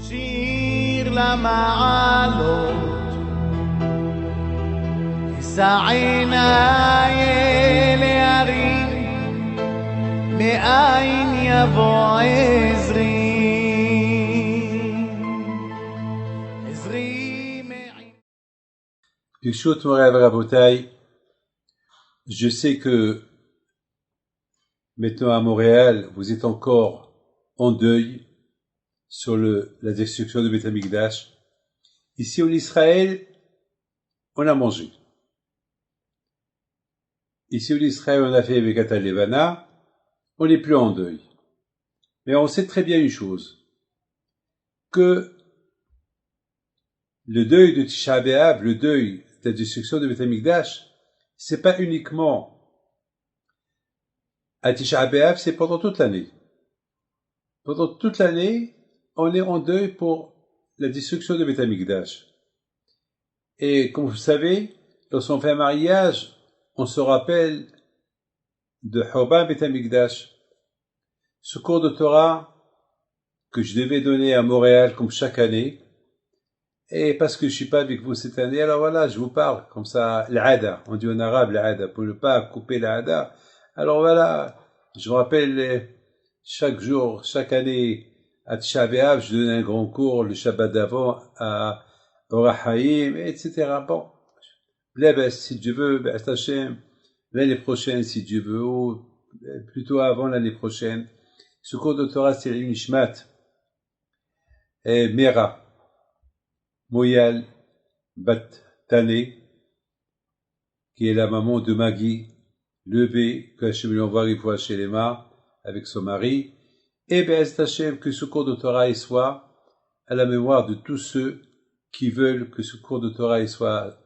שיר למעלות, אשא עיניי אל ההרים, מאין יבוא עזרי. Birshut Moray Rabotai, je sais que maintenant à Montréal, vous êtes encore en deuil sur la destruction de Beth Amikdash. Ici en Israël, on a mangé. Ici en Israël, on a fait Bekat Levana, on n'est plus en deuil. Mais on sait très bien une chose, que le deuil de Tisha B'Av, le deuil de la destruction de Beth Amikdash, c'est pas uniquement à Tisha B'Av, c'est pendant toute l'année. Pendant toute l'année, on est en deuil pour la destruction de Beth Amikdash. Et comme vous savez, lorsqu'on fait un mariage, on se rappelle de Churban Beth Amikdash. Ce cours de Torah que je devais donner à Montréal comme chaque année, et parce que je suis pas avec vous cette année, alors voilà, je vous parle comme ça, l'ada, on dit en arabe l'ada, pour ne pas couper l'ada. Alors voilà, je me rappelle chaque jour, chaque année, à Tisha B'Av, je donnais un grand cours, le Shabbat d'avant, à Orach Haïm, etc. Bon, Blebes, si Dieu veut, l'année prochaine, si Dieu veut, ou plutôt avant l'année prochaine. Ce cours de Torah, c'est l'Nishmat, et Mera, Moyal Bat Tane, qui est la maman de Maggie, levée, que Hachem lui envoie une fois chez les Lema, avec son mari, et Be'ez Hachem, que ce cours de Torah soit à la mémoire de tous ceux qui veulent que ce cours de Torah soit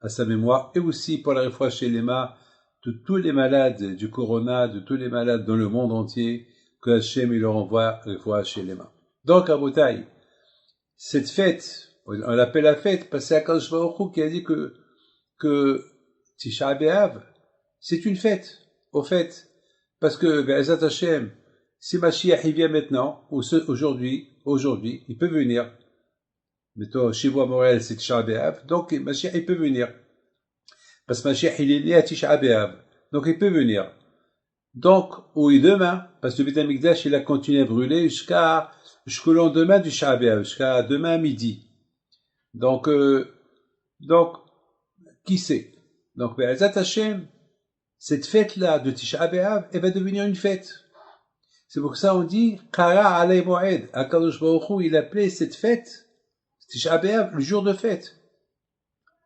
à sa mémoire, et aussi pour la réfoua chez les Lema, de tous les malades du Corona, de tous les malades dans le monde entier, que Hachem il leur envoie réfoua chez les Lema. Donc, à Botaï, cette fête, on l'appelle la fête, parce que c'est Akadosh Baruch Hu qui a dit que Tisha B'Av, c'est une fête, au fait, parce que, Be'ezat Hashem, si Mashiach il vient maintenant, ou aujourd'hui, il peut venir. Mettons, chez vous à Montréal, c'est Tisha B'Av, donc Mashiach il peut venir. Parce que Mashiach il est né à Tisha B'Av, donc il peut venir. Donc, oui, demain, parce que le Beth Amikdash il a continué à brûler jusqu'au lendemain du Tisha B'Av, jusqu'à demain midi. Donc, qui sait? Donc, Be'ezat Hashem, cette fête-là de Tisha B'Av, elle va devenir une fête. C'est pour ça on dit, Kara alay mo'ed. Akadosh Baruch Hu, il appelait cette fête, Tisha B'Av, le jour de fête.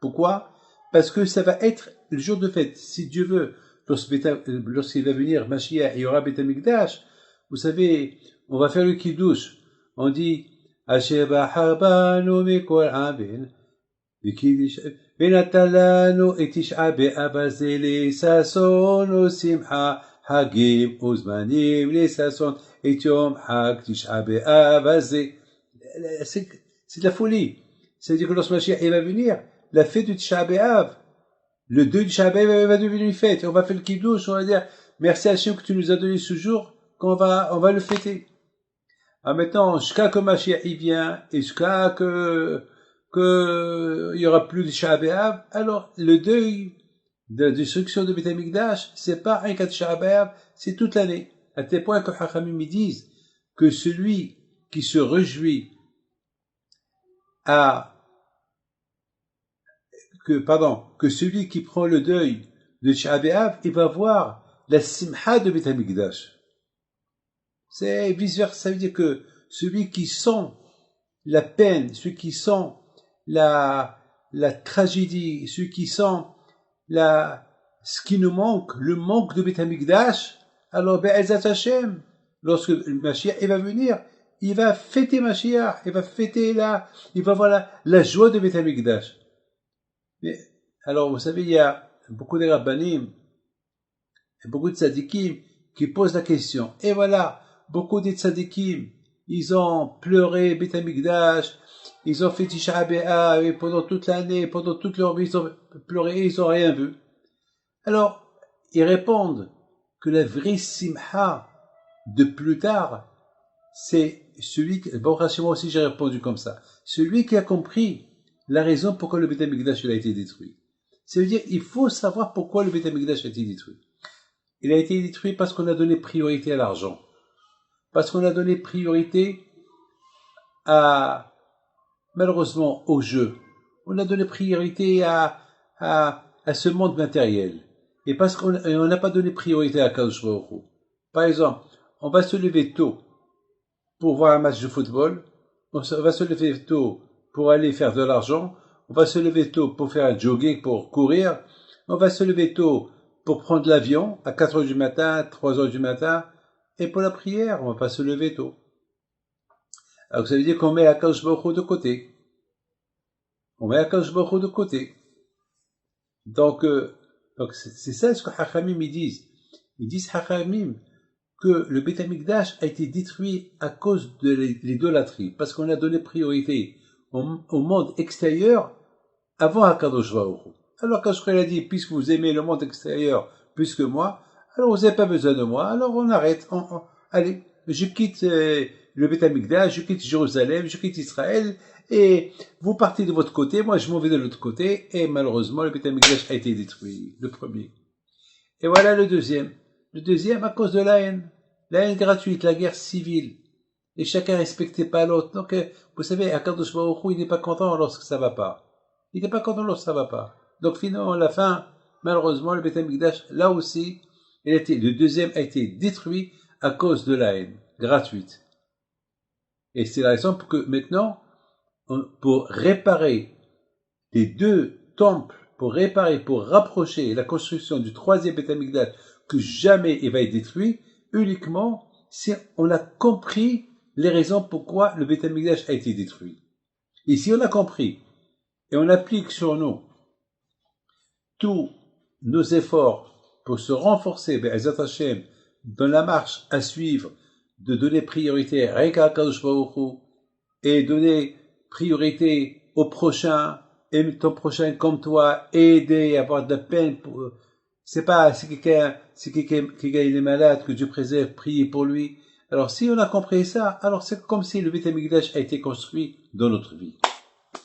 Pourquoi? Parce que ça va être le jour de fête. Si Dieu veut, lorsqu'il va venir, Mashiach, il y aura Beth Amikdash. Vous savez, on va faire le Kiddush. On dit, Asher ba'habanu mikol abin, ונתן לנו את תשעה באב הזה לששון ושמחה, חגים וזמנים לששון את יום חג תשעה באב הזה. C'est de la folie. C'est-à-dire que lorsque Mashiach va venir, la fête du Tisha B'Av, le 2 du Tisha B'Av va devenir une fête. On va faire le Kiddush, on va dire merci à Hachem que tu nous as donné ce jour, qu'on va le fêter. Alors maintenant, jusqu'à que Mashiach vient, et jusqu'à que il y aura plus de Tisha B'Av, alors le deuil de la destruction de Beth Amikdash, c'est pas un cas de Tisha B'Av, c'est toute l'année. À tel point que Chachamim me disent que celui qui se réjouit que celui qui prend le deuil de Tisha B'Av, il va voir la simha de Beth Amikdash. C'est vice-versa, ça veut dire que celui qui sent la peine, celui qui sent la tragédie, celui qui sent ce qui nous manque, le manque de Beth Amikdash, alors Be'ezat Hashem, lorsque le Mashiach va venir, il va fêter Mashiach, il va fêter il va voir la joie de Beth Amikdash. Mais, alors vous savez, il y a beaucoup de rabbanim, beaucoup de tzadikim qui posent la question. Et voilà, beaucoup de tzadikim, ils ont pleuré Beth Amikdash, ils ont fait Tisha B'Av, et pendant toute l'année, pendant toute leur vie, ils ont pleuré, ils ont rien vu. Alors, ils répondent que la vraie simha de plus tard, c'est bon, moi aussi j'ai répondu comme ça. Celui qui a compris la raison pourquoi le Beth Amikdash a été détruit. Ça veut dire, il faut savoir pourquoi le Beth Amikdash a été détruit. Il a été détruit parce qu'on a donné priorité à l'argent. Parce qu'on a donné priorité malheureusement, au jeu. On a donné priorité à ce monde matériel. Et parce qu'on n'a pas donné priorité à Kadosh Baruch Hu. Par exemple, on va se lever tôt pour voir un match de football. On va se lever tôt pour aller faire de l'argent. On va se lever tôt pour faire un jogging, pour courir. On va se lever tôt pour prendre l'avion à 4 heures du matin, 3 heures du matin. Et pour la prière, on va pas se lever tôt. Alors ça veut dire qu'on met Akadosh Baruch Hu de côté. On met Akadosh Baruch Hu de côté. Donc c'est ça ce que Hachamim ils disent. Ils disent Hachamim que le Beth Amikdash a été détruit à cause de l'idolâtrie, parce qu'on a donné priorité au monde extérieur avant Akadosh Baruch Hu. Alors quand je a dit, puisque vous aimez le monde extérieur plus que moi, alors vous n'avez pas besoin de moi, alors on arrête. Allez, je quitte le Beth Amikdash, je quitte Jérusalem, je quitte Israël, et vous partez de votre côté, moi je m'en vais de l'autre côté, et malheureusement le Beth Amikdash a été détruit, le premier. Et voilà le deuxième. Le deuxième à cause de la haine gratuite, la guerre civile, et chacun respectait pas l'autre. Donc vous savez, Akadosh Baruch Hu, il n'est pas content lorsque ça va pas. Il n'est pas content lorsque ça va pas. Donc finalement, à la fin, malheureusement, le Beth Amikdash, là aussi, le deuxième a été détruit à cause de la haine gratuite. Et c'est la raison pour que maintenant, pour réparer les deux temples, pour rapprocher la construction du troisième Beth Amikdash, que jamais il va être détruit, uniquement si on a compris les raisons pourquoi le Beth Amikdash a été détruit. Et si on a compris, et on applique sur nous tous nos efforts pour se renforcer, Be'ezat Hashem, dans la marche à suivre, de donner priorité à Kadosh Baruch Hu, et donner priorité au prochain, aimer ton prochain comme toi, aider, avoir de la peine pour, c'est pas, si quelqu'un est malade, que Dieu préserve, prier pour lui. Alors si on a compris ça, alors c'est comme si le Beth Amikdash a été construit dans notre vie.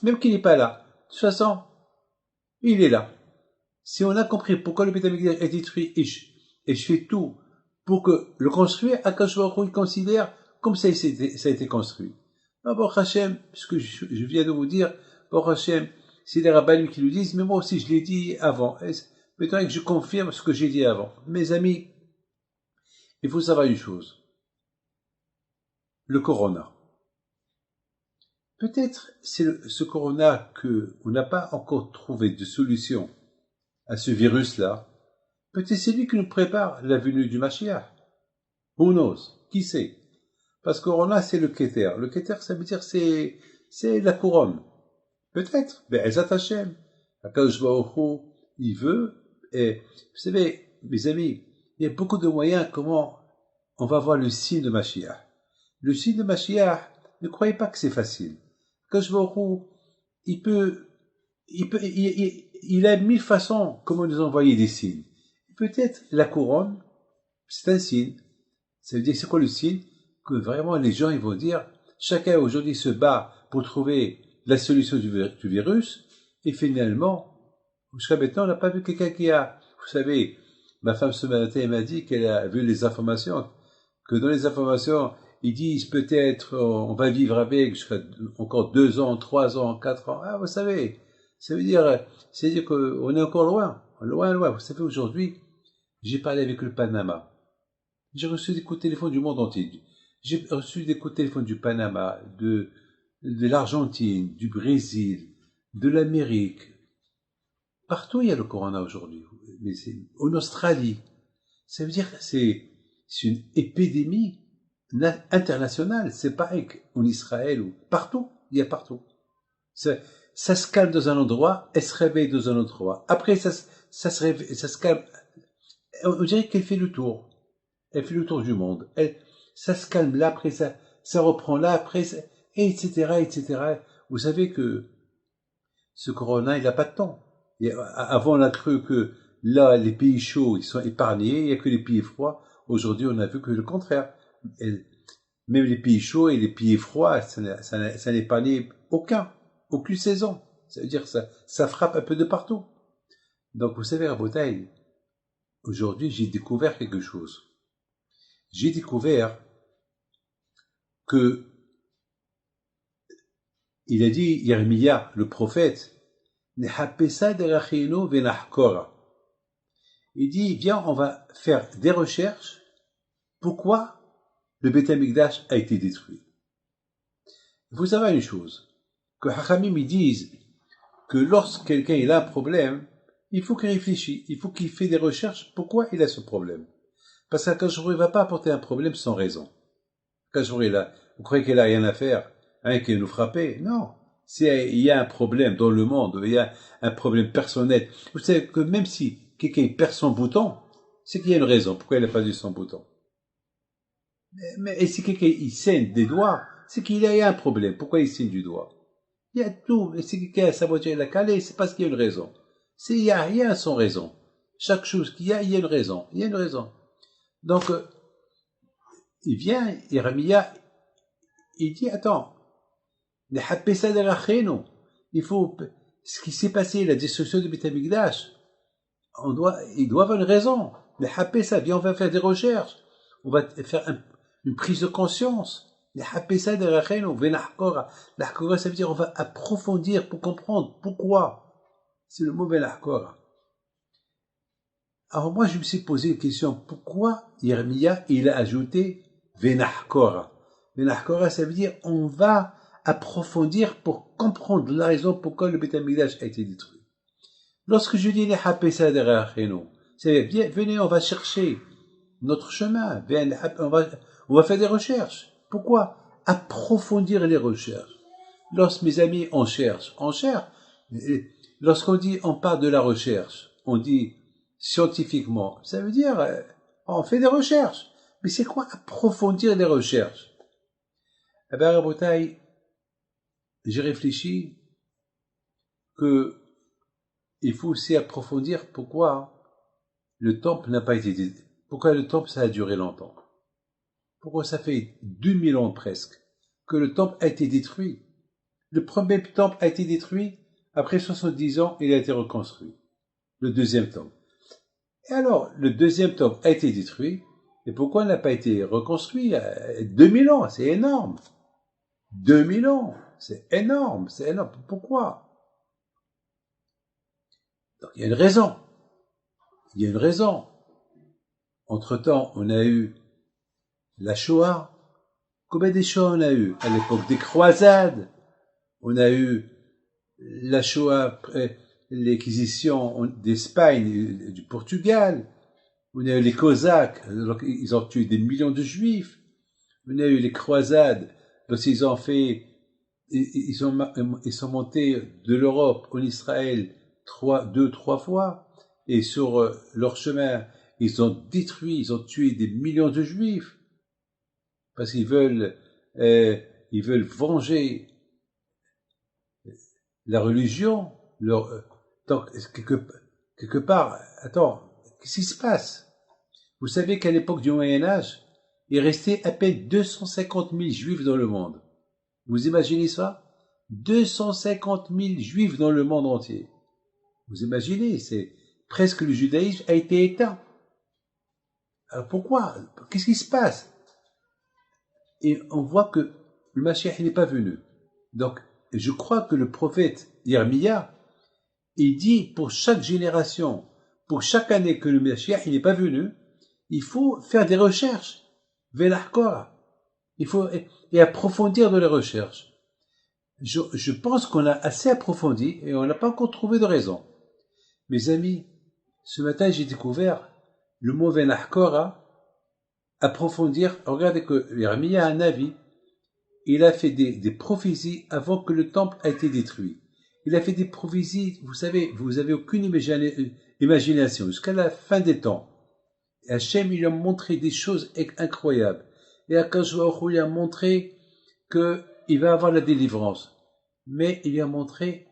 Même qu'il n'est pas là. De toute façon, il est là. Si on a compris pourquoi le Beth Amikdash est détruit, et je fais tout pour que le construire, Akadosh Baruch Hu, il considère comme ça a été construit. Baruch Hashem, ce que je viens de vous dire, Baruch Hashem, c'est les rabbins qui le disent, mais moi aussi je l'ai dit avant. Maintenant que je confirme ce que j'ai dit avant. Mes amis, il faut savoir une chose. Le corona. Peut-être c'est ce corona que on n'a pas encore trouvé de solution à ce virus-là. Peut-être c'est lui qui nous prépare la venue du Mashiach. Who knows? Qui sait? Parce que corona, c'est le Keter. Le Keter, ça veut dire c'est la couronne. Peut-être. Be'ezat Hashem. Akadosh Baruch Hu, il veut. Et vous savez, mes amis, il y a beaucoup de moyens comment on va voir le signe de Mashiach. Le signe de Mashiach, ne croyez pas que c'est facile. Akadosh Baruch Hu, il a 1000 façons comment nous envoyer des signes. Peut-être la couronne, c'est un signe. Ça veut dire, c'est quoi le signe? Que vraiment les gens, ils vont dire, chacun aujourd'hui se bat pour trouver la solution du virus, et finalement, jusqu'à maintenant, on n'a pas vu quelqu'un qui a, vous savez, ma femme ce matin, elle m'a dit qu'elle a vu les informations, que dans les informations, ils disent peut-être, on va vivre avec jusqu'à encore 2 ans, 3 ans, 4 ans. Ah, vous savez, ça veut dire qu'on est encore loin. Vous savez, aujourd'hui, j'ai parlé avec le Panama. J'ai reçu des coups de téléphone du monde entier. J'ai reçu des coups de téléphone du Panama, de l'Argentine, du Brésil, de l'Amérique. Partout il y a le corona aujourd'hui. Mais c'est en Australie. Ça veut dire que c'est une épidémie internationale. C'est pareil qu'en Israël ou partout. Il y a partout. Ça se calme dans un endroit, elle se réveille dans un autre endroit. Après, ça se calme. On dirait qu'elle fait le tour. Elle fait le tour du monde. Ça se calme là, après ça reprend là, après ça, etc. Vous savez que ce corona, il n'a pas de temps. Avant, on a cru que là, les pays chauds, ils sont épargnés, il n'y a que les pays froids. Aujourd'hui, on a vu que le contraire. Même les pays chauds et les pays froids, ça n'épargne aucune saison. Ça veut dire que ça frappe un peu de partout. Donc, vous savez, Rabotai, aujourd'hui, j'ai découvert quelque chose. J'ai découvert que il a dit, Yermia, le prophète, il dit, viens, on va faire des recherches. Pourquoi le Beth Amikdash a été détruit? Il faut savoir une chose, que Hachamim ils disent que lorsque quelqu'un il a un problème, il faut qu'il réfléchisse, il faut qu'il fasse des recherches. Pourquoi il a ce problème? Parce qu'Akadosh ne va pas apporter un problème sans raison. Akadosh est là. Vous croyez qu'il a rien à faire, hein, qu'il nous frapper? Non. S'il y a un problème dans le monde, il y a un problème personnel. Vous savez que même si quelqu'un perd son bouton, c'est qu'il y a une raison. Pourquoi il n'a pas eu son bouton? Et si quelqu'un il saigne des doigts, c'est qu'il y a un problème. Pourquoi il saigne du doigt? Il y a tout. Et si quelqu'un a sa voiture l'a calée, c'est parce qu'il y a une raison. Il n'y a rien sans raison. Chaque chose qu'il y a une raison. Il y a une raison. Donc, il vient, Yeremia, il dit, attends, il faut, ce qui s'est passé, la destruction du Beth Amikdash, il doit avoir une raison. Viens, on va faire des recherches. On va faire une prise de conscience. L'Hapesa de Rachenu, Venahkora. L'Hakora, ça veut dire on va approfondir pour comprendre pourquoi. C'est le mot Venahkora. Alors moi, je me suis posé une question. Pourquoi Yeremia, il a ajouté Venahkora? Venahkora, ça veut dire on va approfondir pour comprendre la raison pourquoi le Beth Amikdash a été détruit. Lorsque je dis L'Hapesa de Rachenu, c'est bien, venez, on va chercher notre chemin. On va faire des recherches. Pourquoi approfondir les recherches? Lorsque mes amis, on cherche. Lorsqu'on dit, on parle de la recherche, on dit scientifiquement, ça veut dire, on fait des recherches. Mais c'est quoi approfondir les recherches? Eh bien, Rabotai, j'ai réfléchi que il faut aussi approfondir pourquoi le temple n'a pas été détruit. Pourquoi le temple, ça a duré longtemps? Pourquoi ça fait 2000 ans presque que le temple a été détruit? Le premier temple a été détruit, après 70 ans, il a été reconstruit. Le deuxième temple. Et alors, le deuxième temple a été détruit, et pourquoi il n'a pas été reconstruit? 2000 ans, c'est énorme. 2000 ans, c'est énorme, c'est énorme. Pourquoi? Donc, il y a une raison. Il y a une raison. Entre-temps, on a eu la Shoah. Combien de Shoah on a eu? À l'époque des croisades, on a eu la Shoah, l'acquisition d'Espagne, du Portugal. On a eu les Cosaques, ils ont tué des millions de Juifs. On a eu les croisades, lorsqu'ils ont fait, ils sont montés de l'Europe en Israël 2-3 fois, et sur leur chemin, ils ont détruit, ils ont tué des millions de Juifs. Parce qu'ils veulent venger la religion. Donc, quelque part, attends, qu'est-ce qui se passe? Vous savez qu'à l'époque du Moyen-Âge, il restait à peine 250 000 Juifs dans le monde. Vous imaginez ça? 250 000 Juifs dans le monde entier. Vous imaginez, c'est presque le judaïsme a été éteint. Alors pourquoi? Qu'est-ce qui se passe? Et on voit que le Mashiach n'est pas venu. Donc, je crois que le prophète Yermia, il dit pour chaque génération, pour chaque année que le Mashiach n'est pas venu, il faut faire des recherches. Velachkora. Il faut et approfondir de les recherches. Je pense qu'on a assez approfondi et on n'a pas encore trouvé de raison. Mes amis, ce matin j'ai découvert le mot Velachkora. Approfondir, regardez que Yermia a un avis, il a fait des prophéties avant que le temple a été détruit. Il a fait des prophéties, vous savez, vous avez aucune imagination, jusqu'à la fin des temps. Et Hachem, il a montré des choses incroyables. Et Akadosh Baruch Hu, il a montré qu'il va avoir la délivrance. Mais il a montré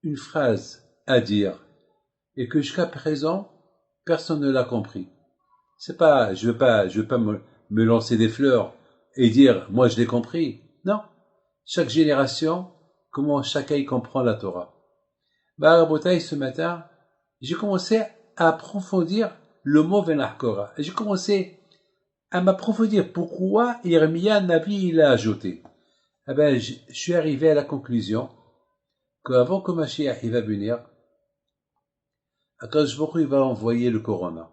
une phrase à dire, et que jusqu'à présent, personne ne l'a compris. C'est pas, je veux pas me lancer des fleurs et dire, moi je l'ai compris. Non. Chaque génération, comment chacun y comprend la Torah. Rabotai, ce matin, j'ai commencé à approfondir le mot Venachkora. J'ai commencé à m'approfondir pourquoi Yermia Navi il a ajouté. Eh ben, je suis arrivé à la conclusion qu'avant que Mashiach il va venir, Akadosh Baruch Hu, il va envoyer le Corona.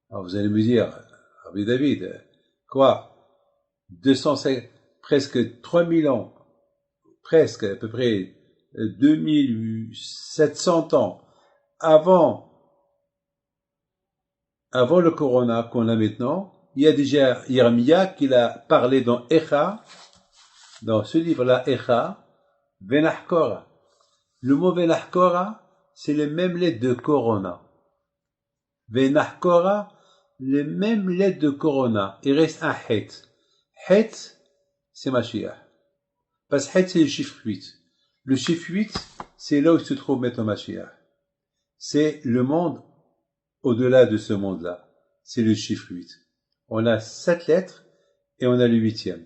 Alors vous allez me dire, Rabbi David, quoi 250, presque 3000 ans, presque à peu près 2700 ans avant le Corona qu'on a maintenant, il y a déjà Yermia qui l'a parlé dans Echa, dans ce livre-là, Echa, Venachkora. Le mot Venachkora, c'est les mêmes lettres de Corona. Venachkora, les mêmes lettres de Corona. Il reste un Het. Het, c'est Mashiach. Parce que Het, c'est le chiffre 8. Le chiffre 8, c'est là où se trouve maintenant Mashiach. C'est le monde au-delà de ce monde-là. C'est le chiffre 8. On a 7 lettres et on a le 8e.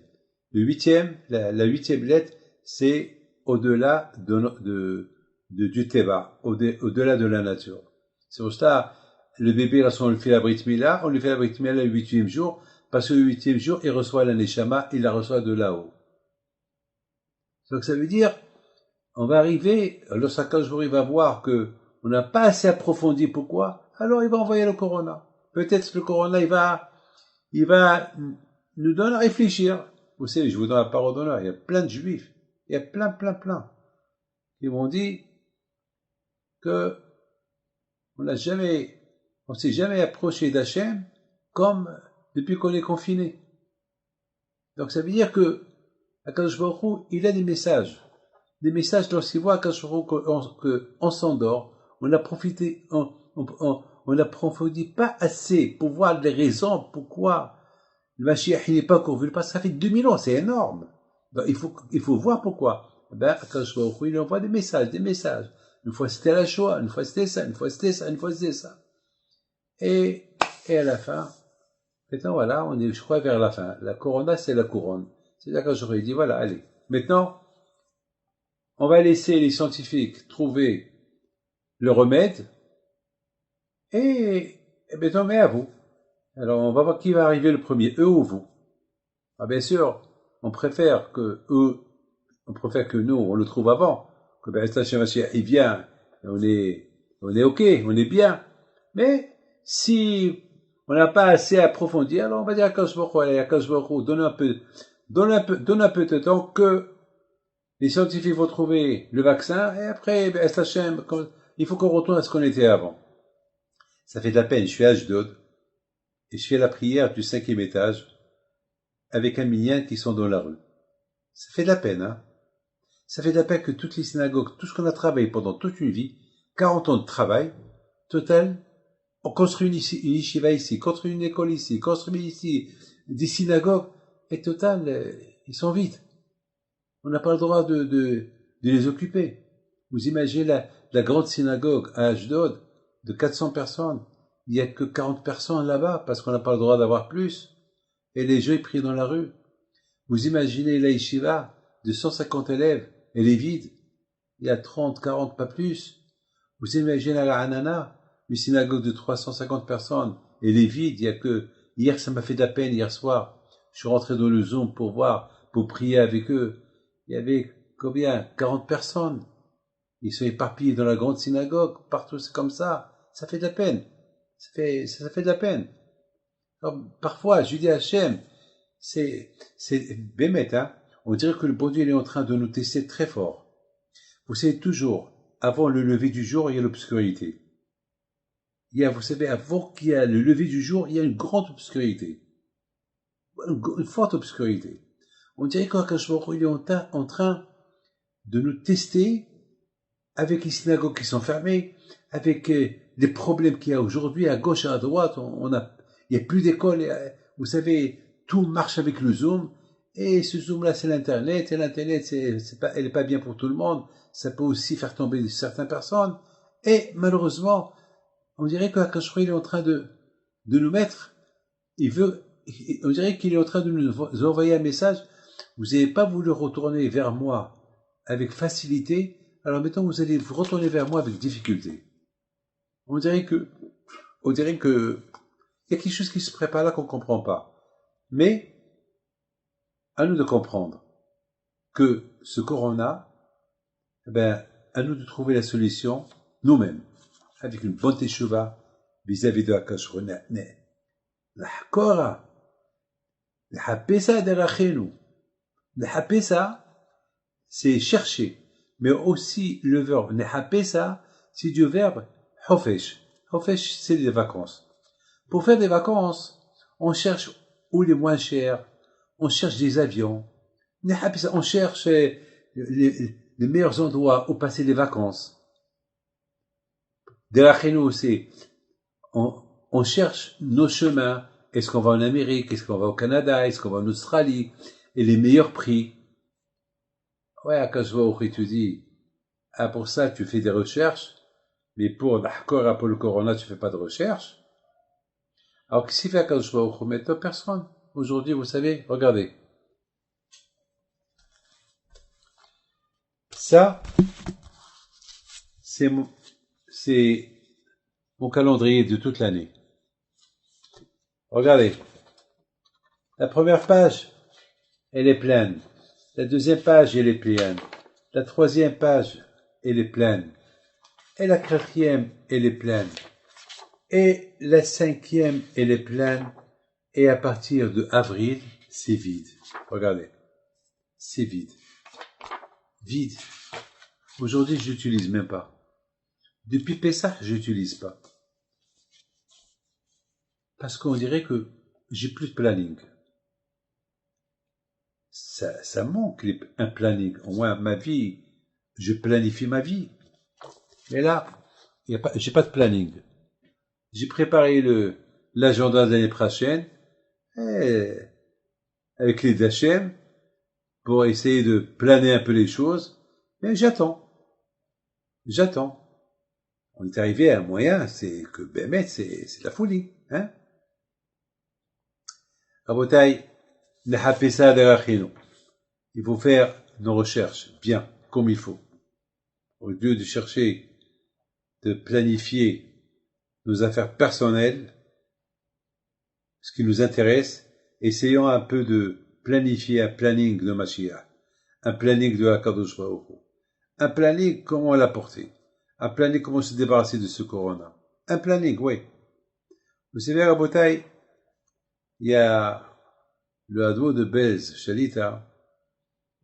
Le 8e, la 8e lettre, c'est au-delà du Teva, au-delà de la nature. C'est pour ça, le bébé, lorsqu'on lui fait la Brit Mila, on lui fait la Brit Mila le 8e jour, parce que le 8e jour, il reçoit la Neshama, il la reçoit de là-haut. Donc ça veut dire, on va arriver, lorsqu'Akadosh Baruch Hu va voir que on n'a pas assez approfondi pourquoi, alors il va envoyer le Corona. Peut-être que le Corona, il va nous donner à réfléchir. Vous savez, je vous donne la parole d'honneur, il y a plein de juifs, il y a plein, qui m'ont dit que on s'est jamais approché d'Hachem comme depuis qu'on est confiné. Donc ça veut dire que Akadosh Baruch Hu, il a des messages lorsqu'il voit Akadosh Baruch Hu qu'on s'endort, on n'approfondit pas assez pour voir les raisons pourquoi le Mashiach n'est pas encore venu, parce que ça fait 2000 ans, c'est énorme. Donc, il faut voir pourquoi. Akadosh Baruch Hu, il envoie des messages. Une fois c'était la Shoah, une fois c'était ça, une fois c'était ça. Et à la fin, maintenant voilà, on est, je crois, vers la fin. La Corona, c'est la couronne. C'est là que j'aurais dit, voilà, allez. Maintenant, on va laisser les scientifiques trouver le remède. Et maintenant, mais à vous. Alors, on va voir qui va arriver le premier, eux ou vous. Ah, bien sûr, on préfère que nous, on le trouve avant. Que il vient, on est ok, on est bien. Mais, si on n'a pas assez approfondi, alors on va dire à Akadosh Baruch Hu, donne un peu de temps que les scientifiques vont trouver le vaccin, et après, il faut qu'on retourne à ce qu'on était avant. Ça fait de la peine, je suis à Ashdod, et je fais la prière du 5e étage, avec un minyan qui sont dans la rue. Ça fait de la peine, hein. Ça fait de la peine que toutes les synagogues, tout ce qu'on a travaillé pendant toute une vie, 40 ans de travail, total, on construit une yeshiva ici, construit une école ici, construit ici, des synagogues, et total, ils sont vides. On n'a pas le droit de les occuper. Vous imaginez la grande synagogue à Ashdod, de 400 personnes, il n'y a que 40 personnes là-bas, parce qu'on n'a pas le droit d'avoir plus, et les gens ils prient dans la rue. Vous imaginez la yeshiva de 150 élèves, elle est vide, il y a 30, 40, pas plus. Vous imaginez la Hanana, une synagogue de 350 personnes, elle est vide, il y a que, hier ça m'a fait de la peine, hier soir, je suis rentré dans le Zoom pour prier avec eux, il y avait combien? 40 personnes. Ils sont éparpillés dans la grande synagogue, partout c'est comme ça. Ça fait de la peine. Ça fait de la peine. Alors, parfois, je dis à Hachem, c'est bémet, hein. On dirait que le bon Dieu il est en train de nous tester très fort. Vous savez, toujours, avant le lever du jour, il y a l'obscurité. Vous savez, avant qu'il y ait le lever du jour, il y a une grande obscurité. Une forte obscurité. On dirait qu'Akadosh Baruch Hu, il est en train de nous tester avec les synagogues qui sont fermées, avec les problèmes qu'il y a aujourd'hui à gauche et à droite. Il n'y a plus d'école. Vous savez, tout marche avec le Zoom. Et ce Zoom-là, c'est l'Internet. Et l'Internet, elle n'est pas bien pour tout le monde. Ça peut aussi faire tomber certaines personnes. Et malheureusement, on dirait qu'Akadosh Baruch Hu, il est en train de nous mettre On dirait qu'il est en train de nous envoyer un message. Vous n'avez pas voulu retourner vers moi avec facilité, alors maintenant vous allez vous retourner vers moi avec difficulté. On dirait que il y a quelque chose qui se prépare là qu'on ne comprend pas. Mais, à nous de comprendre que ce corona, à nous de trouver la solution nous-mêmes, avec une bonne teshuva vis-à-vis de Akash Roneh. La Hakora, la Hapesa derachenu. La Hapesa, c'est chercher, mais aussi le verbe Nehapesa, c'est du verbe Hofesh. Hofesh, c'est des vacances. Pour faire des vacances, on cherche où les moins chers, on cherche des avions, on cherche les meilleurs endroits où passer les vacances. Derrière nous, on cherche nos chemins. Est-ce qu'on va en Amérique? Est-ce qu'on va au Canada? Est-ce qu'on va en Australie? Et les meilleurs prix. Ouais, quand je vois au tu dis, pour ça, tu fais des recherches, mais pour le corona, tu fais pas de recherche. Alors, qu'est-ce qu'il fait quand je vois au maintenant? Personne. Aujourd'hui, vous savez, regardez. Ça, c'est mon calendrier de toute l'année. Regardez. La première page, elle est pleine. La deuxième page, elle est pleine. La troisième page, elle est pleine. Et la quatrième, elle est pleine. Et la cinquième, elle est pleine. Et à partir de avril, c'est vide. Regardez. C'est vide. Vide. Aujourd'hui, je n'utilise même pas. Depuis Pessah, je n'utilise pas. Parce qu'on dirait que j'ai plus de planning. Ça manque un planning. Au moins, ma vie, je planifie ma vie. Mais là, j'ai pas de planning. J'ai préparé l'agenda de l'année prochaine, avec les d'Hachem, pour essayer de planer un peu les choses. Mais j'attends. On est arrivé à un moyen, c'est que, c'est la folie, hein. Rabotai, il faut faire nos recherches bien, comme il faut. Au lieu de chercher, de planifier nos affaires personnelles, ce qui nous intéresse, essayons un peu de planifier un planning de Mashiach, un planning de Hakadosh Baruch Hu, un planning comment l'apporter, un planning comment se débarrasser de ce corona, un planning, oui. Vous savez, Rabotai, il y a le Hadou de Belz, Shalita,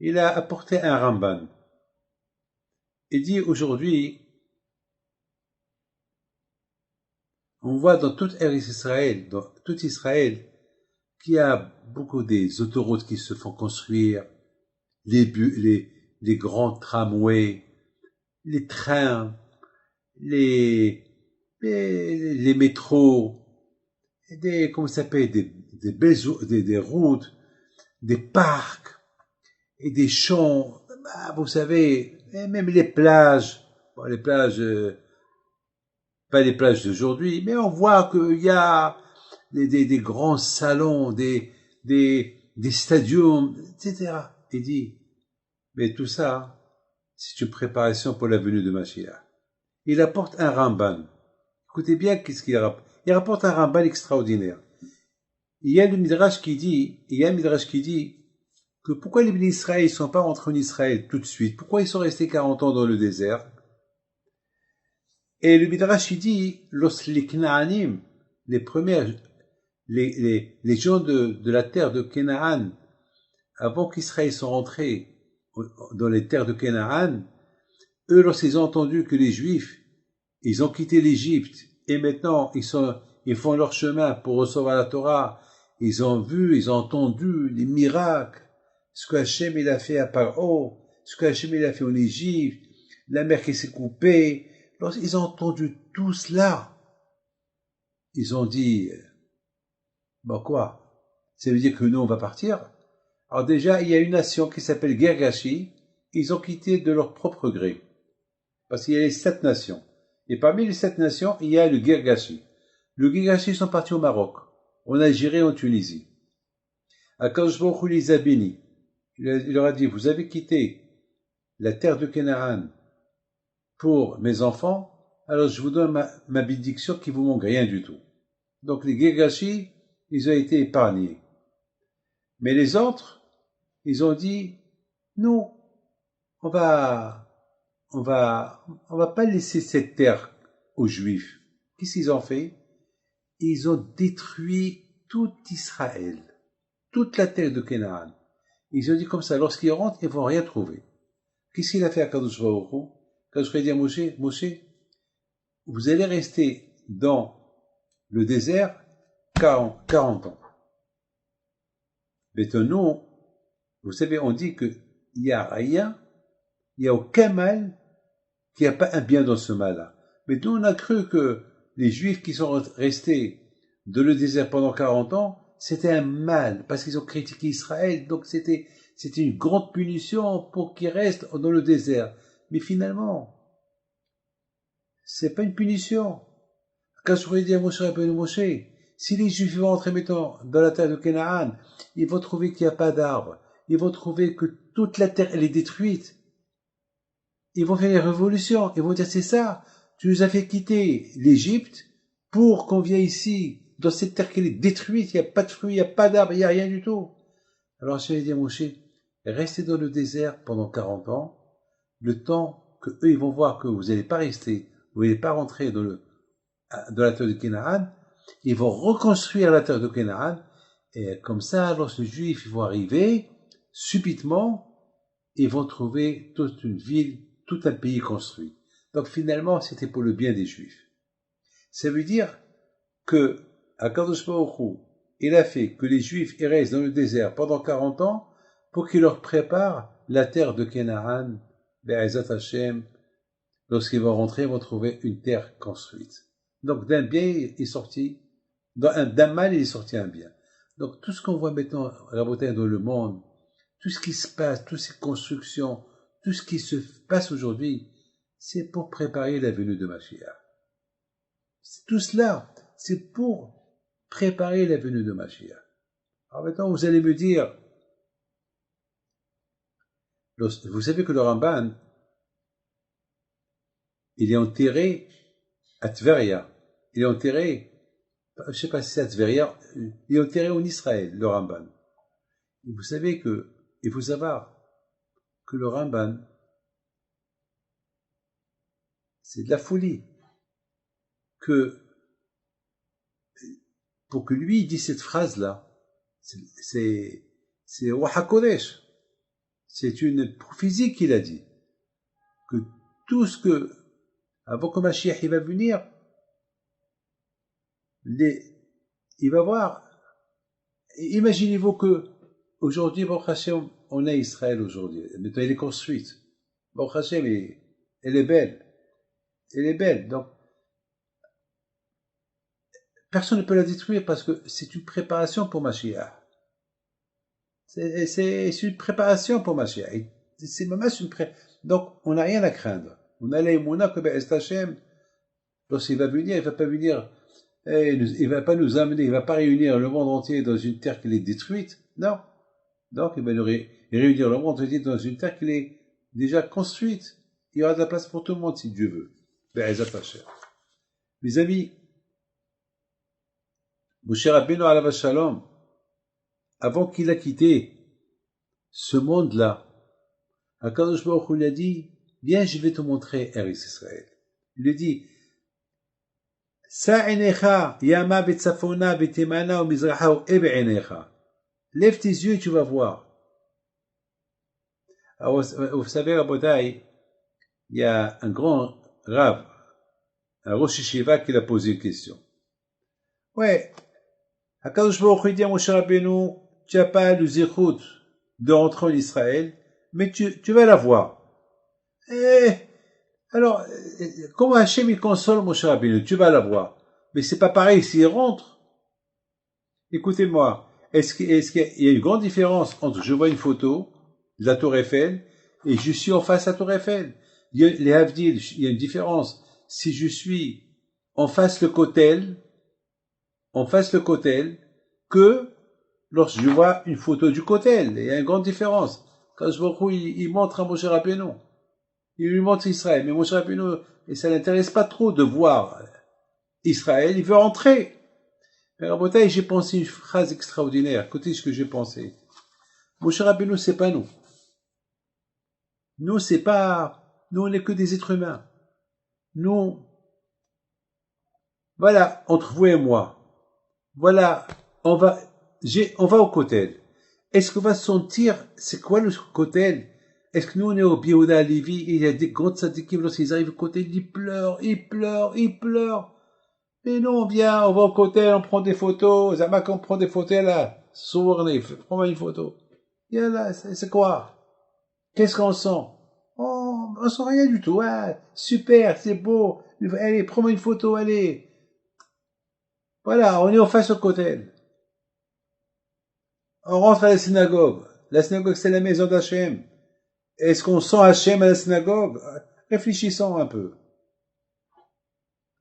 il a apporté un Ramban. Il dit aujourd'hui, on voit dans toute Israël, qu'il y a beaucoup des autoroutes qui se font construire, les grands tramways, les trains, les métros, comment ça s'appelle, des routes, des parcs, et des champs, vous savez, et même les plages, bon, les plages, pas les plages d'aujourd'hui, mais on voit qu'il y a des grands salons, des stadiums, etc. Il dit, mais tout ça, c'est une préparation pour la venue de Mashiach. Il apporte un Ramban. Écoutez bien qu'est-ce qu'il rapporte. Il rapporte un Ramban extraordinaire. Il y a un Midrash qui dit que pourquoi les bénis Israël ne sont pas rentrés en Israël tout de suite? Pourquoi ils sont restés 40 ans dans le désert? Et le Midrash il dit, les Knaanim, les premiers, les gens de la terre de Canaan, avant qu'Israël sont rentrés dans les terres de Canaan, eux, lorsqu'ils ont entendu que les Juifs, ils ont quitté l'Égypte, et maintenant ils font leur chemin pour recevoir la Torah, ils ont vu, ils ont entendu les miracles, ce que Hachem il a fait à Paro, ce que Hachem il a fait en Égypte, la mer qui s'est coupée. Lorsqu'ils ont entendu tout cela, ils ont dit, quoi? Ça veut dire que nous on va partir? Alors déjà, il y a une nation qui s'appelle Gergashi, ils ont quitté de leur propre gré. Parce qu'il y a les 7 nations. Et parmi les 7 nations, il y a le Gergashi. Le Gergashi, ils sont partis au Maroc. en Algérie et en Tunisie. Akadosh Baruch Hu les a bénis. Il leur a dit, vous avez quitté la terre de Canaan pour mes enfants, alors je vous donne ma bénédiction qui vous manque rien du tout. Donc les Gégashi, ils ont été épargnés. Mais les autres, ils ont dit, non, on va pas laisser cette terre aux Juifs. Qu'est-ce qu'ils ont fait? Ils ont détruit tout Israël, toute la terre de Canaan. Ils ont dit comme ça, lorsqu'ils rentrent, ils vont rien trouver. Qu'est-ce qu'il a fait à Kadosh Baruch Hu? Kadosh Baruch Hu a dit à Moshe, vous allez rester dans le désert 40 ans. Maintenant, vous savez, on dit qu'il n'y a rien, il n'y a aucun mal, qu'il n'y a pas un bien dans ce mal-là. Mais nous, on a cru que les Juifs qui sont restés dans le désert pendant 40 ans, c'était un mal, parce qu'ils ont critiqué Israël, donc c'était une grande punition pour qu'ils restent dans le désert. Mais finalement, c'est pas une punition. Quand je voulais dire à Moshe, si les Juifs vont entrer maintenant dans la terre de Canaan, ils vont trouver qu'il n'y a pas d'arbres, ils vont trouver que toute la terre elle est détruite. Ils vont faire des révolutions, ils vont dire c'est ça, tu nous as fait quitter l'Égypte pour qu'on vienne ici, dans cette terre qui est détruite, il n'y a pas de fruits, il n'y a pas d'arbres, il n'y a rien du tout. Alors je vais dire à Moshe, restez dans le désert pendant 40 ans, le temps que eux ils vont voir que vous n'allez pas rester, vous n'allez pas rentrer dans la terre de Canaan, ils vont reconstruire la terre de Canaan, et comme ça, lorsque les Juifs vont arriver, subitement, ils vont trouver toute une ville, tout un pays construit. Donc finalement, c'était pour le bien des Juifs. Ça veut dire que Akadosh Baruch Hu, il a fait que les Juifs ils restent dans le désert pendant 40 ans pour qu'il leur prépare la terre de Canaan, Be'ezat Hashem. Lorsqu'ils vont rentrer, ils vont trouver une terre construite. Donc d'un bien il est sorti, d'un mal il est sorti un bien. Donc tout ce qu'on voit maintenant raboter dans le monde, tout ce qui se passe, toutes ces constructions, tout ce qui se passe aujourd'hui, c'est pour préparer la venue de Mashiach. Tout cela, c'est pour préparer la venue de Mashiach. Alors maintenant, vous allez me dire, vous savez que le Ramban, il est enterré à Tveria. Il est enterré, je ne sais pas si c'est à Tveria, il est enterré en Israël, le Ramban. Et vous savez que, il faut savoir que le Ramban, c'est de la folie. Pour que lui il dise cette phrase-là, c'est Ruach HaKodesh. C'est une prophétie qu'il a dit. Que tout ce que, avant que Mashiach il va venir, il va voir. Imaginez-vous que, aujourd'hui, Baruch Hashem, on a Israël aujourd'hui. Maintenant, elle est construite. Baruch Hashem, elle est belle. Elle est belle. Donc, personne ne peut la détruire parce que c'est une préparation pour Mashiach. C'est une préparation pour Mashiach. C'est même une Donc, on n'a rien à craindre. On a l'aïmouna que Be'ez Hashem, lorsqu'il va venir, il va pas venir, il va pas nous amener, il va pas réunir le monde entier dans une terre qui est détruite. Non. Donc, il va nous réunir le monde entier dans une terre qui est déjà construite. Il y aura de la place pour tout le monde si Dieu veut. Be'ez Hashem. Mes amis, Moshe Rabbeinu alav shalom, avant qu'il a quitté ce monde-là, Akadosh Baruch Hu lui a dit, viens, je vais te montrer Eretz Israël. Il lui dit, Sa'enecha, yama betzafona, betemana, ou mizraha, ou ebe'enecha. Lève tes yeux et tu vas voir. Alors, vous savez, Rabotai, il y a un grand Rav, un Rosh Yeshiva qui a posé une question. Ouais, Akadosh Baruch Hu dit à Moshe Rabbeinu, tu n'as pas le zichut de rentrer en Israël, mais tu vas l'avoir. Alors, comment Hachem il console Moshe Rabbeinu, tu vas l'avoir. Mais c'est pas pareil s'il rentre. Écoutez-moi, est-ce qu'il y a une grande différence entre je vois une photo de la Tour Eiffel et je suis en face de la Tour Eiffel? Les Havdil, il y a une différence. Si je suis en face le Kotel, que lorsque je vois une photo du Kotel. Il y a une grande différence. Quand je vois il montre à Moshe Rabbeinu. Il lui montre Israël. Mais Moshe Rabbeinu, et ça l'intéresse pas trop de voir Israël. Il veut rentrer. Mais Rabotai, j'ai pensé une phrase extraordinaire. Écoutez ce que j'ai pensé. Moshe Rabbeinu, c'est pas nous. Nous, on n'est que des êtres humains. Nous, voilà, entre vous et moi. Voilà, on va au Kotel. Est-ce qu'on va sentir, c'est quoi le Kotel? Est-ce que nous, on est au Yehuda Levi et il y a des grands tzadikim, lorsqu'ils arrivent au Kotel, ils pleurent. Mais non, viens, on va au Kotel, on prend des photos. Zamak, on prend des photos là. Sourne, prends-moi une photo. Viens là, c'est quoi? Qu'est-ce qu'on sent? Oh, on sent rien du tout. Ah, super, c'est beau. Allez, prends-moi une photo, allez. Voilà, on est en face au Kotel. On rentre à la synagogue. La synagogue, c'est la maison d'Hachem. Est-ce qu'on sent Hachem à la synagogue? Réfléchissons un peu.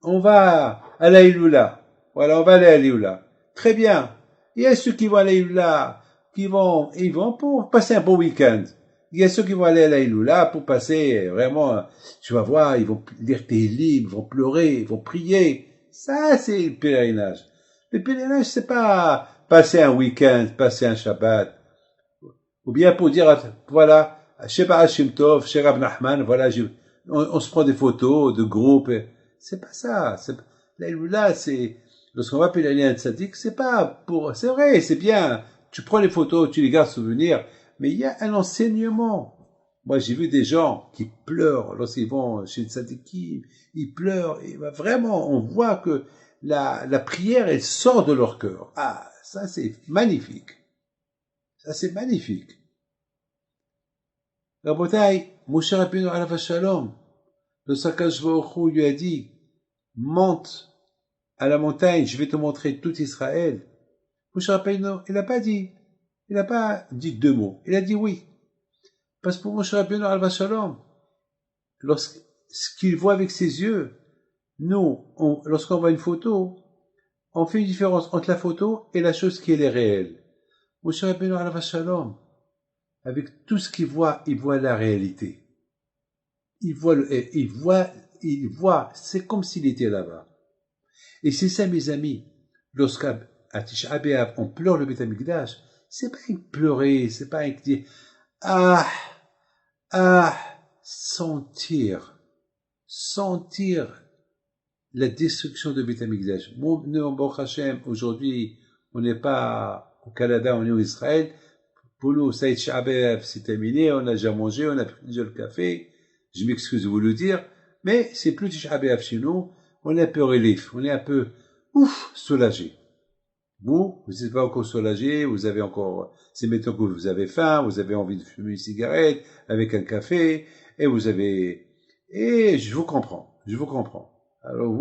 On va à la Iloula. Voilà, on va aller à la Iloula. Très bien. Il y a ceux qui vont à la Iloula, ils vont pour passer un bon week-end. Il y a ceux qui vont aller à la Iloula pour passer vraiment, tu vas voir, ils vont lire tes livres, ils vont pleurer, ils vont prier. Ça, c'est le pèlerinage. Le pèlerinage, c'est pas passer un week-end, passer un Shabbat. Ou bien pour dire, voilà, chez Hashim Tov, chez Rab Nachman, voilà, on se prend des photos de groupe. C'est pas ça. Là, c'est, lorsqu'on va pèleriner un tzaddik, c'est vrai, c'est bien. Tu prends les photos, tu les gardes souvenirs, mais il y a un enseignement. Moi, j'ai vu des gens qui pleurent lorsqu'ils vont chez le tzaddikim, ils pleurent, et vraiment, on voit que la prière, elle sort de leur cœur. Ah, ça, c'est magnifique. Ça, c'est magnifique. Rabotai, Moshe Rabbeinu alav shalom, le Sakadosh Baruch Hu lui a dit, monte à la montagne, je vais te montrer tout Israël. Moshe Rabbeinu, il n'a pas dit deux mots, il a dit oui. Parce que pour Moshe Rabbeinu alav shalom, ce qu'il voit avec ses yeux, nous, lorsqu'on voit une photo, on fait une différence entre la photo et la chose qui est réelle. Moshe Rabbeinu alav shalom, avec tout ce qu'il voit, il voit la réalité. Il voit, c'est comme s'il était là-bas. Et c'est ça, mes amis, lorsqu'à Tisha B'Av, on pleure le Beth Amikdash, c'est pas un pleurer, c'est pas un dire, sentir la destruction de Beth Amikdash. Nous, Baruch Hashem, aujourd'hui, on n'est pas au Canada, on est au Israël. Pour nous, ça y est, Tisha B'Av, c'est terminé, on a déjà mangé, on a pris déjà le café. Je m'excuse de vous le dire, mais c'est plus Tisha B'Av chez nous. On est un peu relief, on est un peu, soulagé. Vous n'êtes pas encore soulagé, vous avez encore, c'est maintenant que vous avez faim, vous avez envie de fumer une cigarette avec un café, et je vous comprends. Alors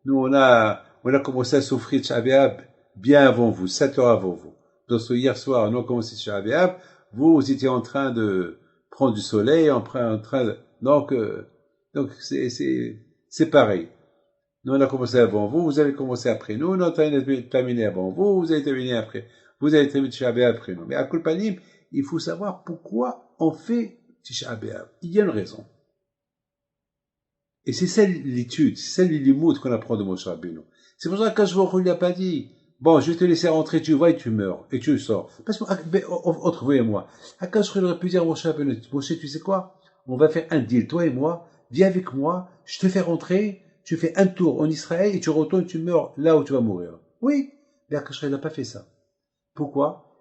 nous on a commencé à souffrir de Tisha B'Av bien avant vous, 7 heures avant vous. Donc hier soir, nous on a commencé Tisha B'Av, vous étiez en train de prendre du soleil, donc c'est pareil. Nous, on a commencé avant vous, vous avez commencé après nous, nous, on a terminé avant vous, vous avez terminé après, vous avez terminé Tisha B'Av après nous. Mais à Kulpanim, il faut savoir pourquoi on fait Tisha B'Av. Il y a une raison. Et c'est ça l'étude, c'est ça l'imoud qu'on apprend de Moshe Rabbeinu. C'est pour ça que Akash Baruch Hu, il n'a pas dit, bon, je vais te laisser rentrer, tu vas et tu meurs, et tu sors. Parce que, entre vous et moi, Akash Baruch Hu aurait pu dire à Moshe Rabbeinu, Moshe, tu sais quoi? On va faire un deal, toi et moi, viens avec moi, je te fais rentrer, tu fais un tour en Israël et tu retournes, tu meurs là où tu vas mourir. Oui, mais Akash il n'a pas fait ça. Pourquoi?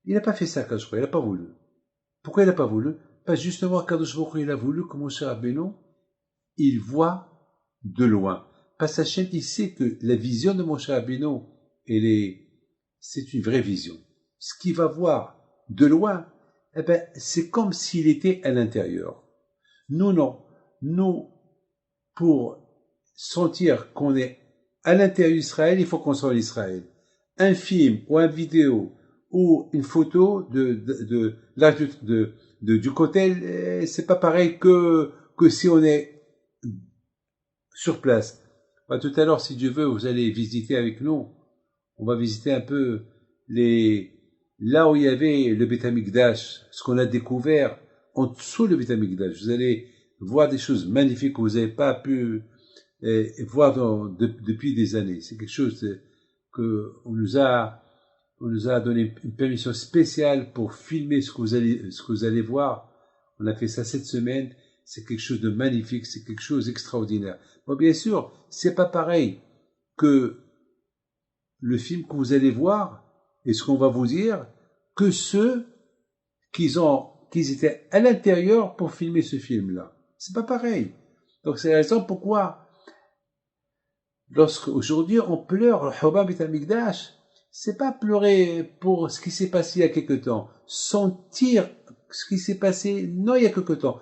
Il n'a pas fait ça, Akash il n'a pas voulu. Pourquoi il n'a pas voulu? Parce que justement, Akash il a voulu que Moshe Rabbeinu, il voit de loin. Parce qu'Hachem, il sait que la vision de Moshe Rabbeinu, c'est une vraie vision. Ce qu'il va voir de loin, c'est comme s'il était à l'intérieur. Nous, non. Nous, pour sentir qu'on est à l'intérieur d'Israël, il faut qu'on soit en Israël. Un film ou une vidéo ou une photo du Kotel, c'est pas pareil que si on est sur place. Tout à l'heure, si Dieu veut, vous allez visiter avec nous. on va visiter un peu là où il y avait le Beth Amikdash, ce qu'on a découvert en dessous le Beth Amikdash. Vous allez voir des choses magnifiques que vous n'avez pas pu voir depuis des années. C'est quelque chose que on nous a donné une permission spéciale pour filmer ce que vous allez voir. On a fait ça cette semaine. C'est quelque chose de magnifique, c'est quelque chose d'extraordinaire. Bon, bien sûr, c'est pas pareil que le film que vous allez voir et ce qu'on va vous dire que ceux qui étaient à l'intérieur pour filmer ce film-là. C'est pas pareil. Donc c'est la raison pourquoi lorsque aujourd'hui on pleure le Hubab et Amikdash, c'est pas pleurer pour ce qui s'est passé il y a quelque temps, sentir ce qui s'est passé non il y a quelque temps.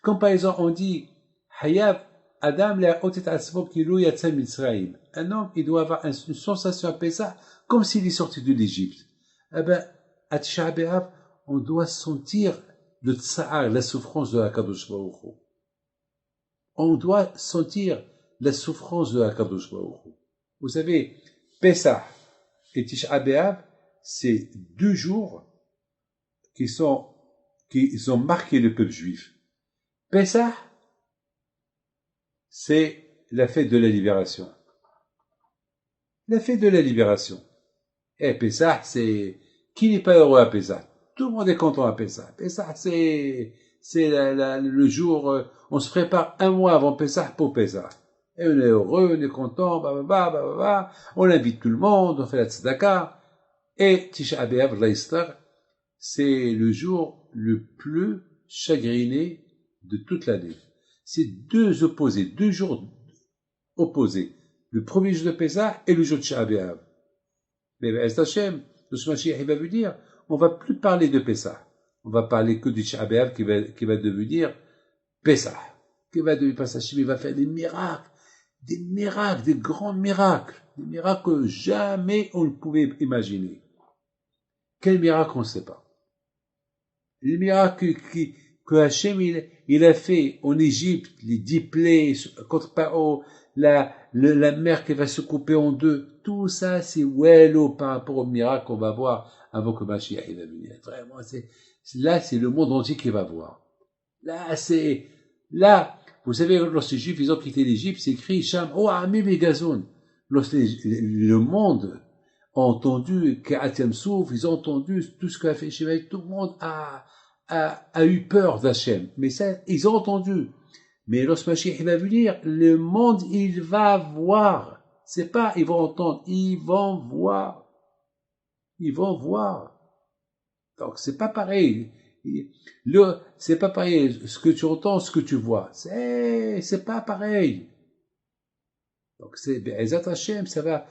Comme par exemple on dit Hayab Adam la otet asvo kilo yatsa Mitzrayim. Un homme il doit avoir une sensation à Pessah comme s'il est sorti de l'Égypte. Eh ben à Tisha B'Av on doit sentir le tsa'ar, la souffrance de Hakadosh Baruch Hu. On doit sentir la souffrance de Hakadosh Baruch Hu. Vous savez, Pessah et Tisha B'Av, c'est 2 jours qui ont marqué le peuple juif. Pessah, c'est la fête de la libération. La fête de la libération. Et Pessah, c'est qui n'est pas heureux à Pessah? Tout le monde est content à Pessah. Pessah, c'est le jour, on se prépare 1 mois avant Pessah pour Pessah. Et on est heureux, on est content, on invite tout le monde, on fait la tzedaka. Et Tisha B'Av, c'est le jour le plus chagriné de toute l'année. C'est 2 jours opposés. Le premier jour de Pessah et le jour de Tisha B'Av. Mais Hashem, le Mashiach, il va venir, on va plus parler de Pessah. On va parler que du Tisha B'Av qui va devenir Pessah. Qui va devenir Pessah. Il va faire des miracles, des grands miracles, des miracles que jamais on ne pouvait imaginer. Quel miracle on ne sait pas. Les miracles que Hachem il a fait en Égypte, les 10 plaies contre Paro, la mer qui va se couper en 2, tout ça c'est wello par rapport au miracle qu'on va voir avant que Mashiach va venir. Vraiment, là c'est le monde entier qui va voir. Là, vous savez, lorsque les Juifs ils ont quitté l'Égypte, c'est écrit Sham, oh Ami Begazon. Lorsque le monde a entendu Ka'at Souf, ils ont entendu tout ce qu'a fait Shema, tout le monde a eu peur d'Hachem. Mais ça, ils ont entendu. Mais lorsque Mashiach va venir, le monde, il va voir. C'est pas, ils vont entendre, ils vont voir. Ils vont voir. Donc, c'est pas pareil. C'est pas pareil. Ce que tu entends, ce que tu vois. C'est pas pareil. Donc, Be'ezat Hashem, ça va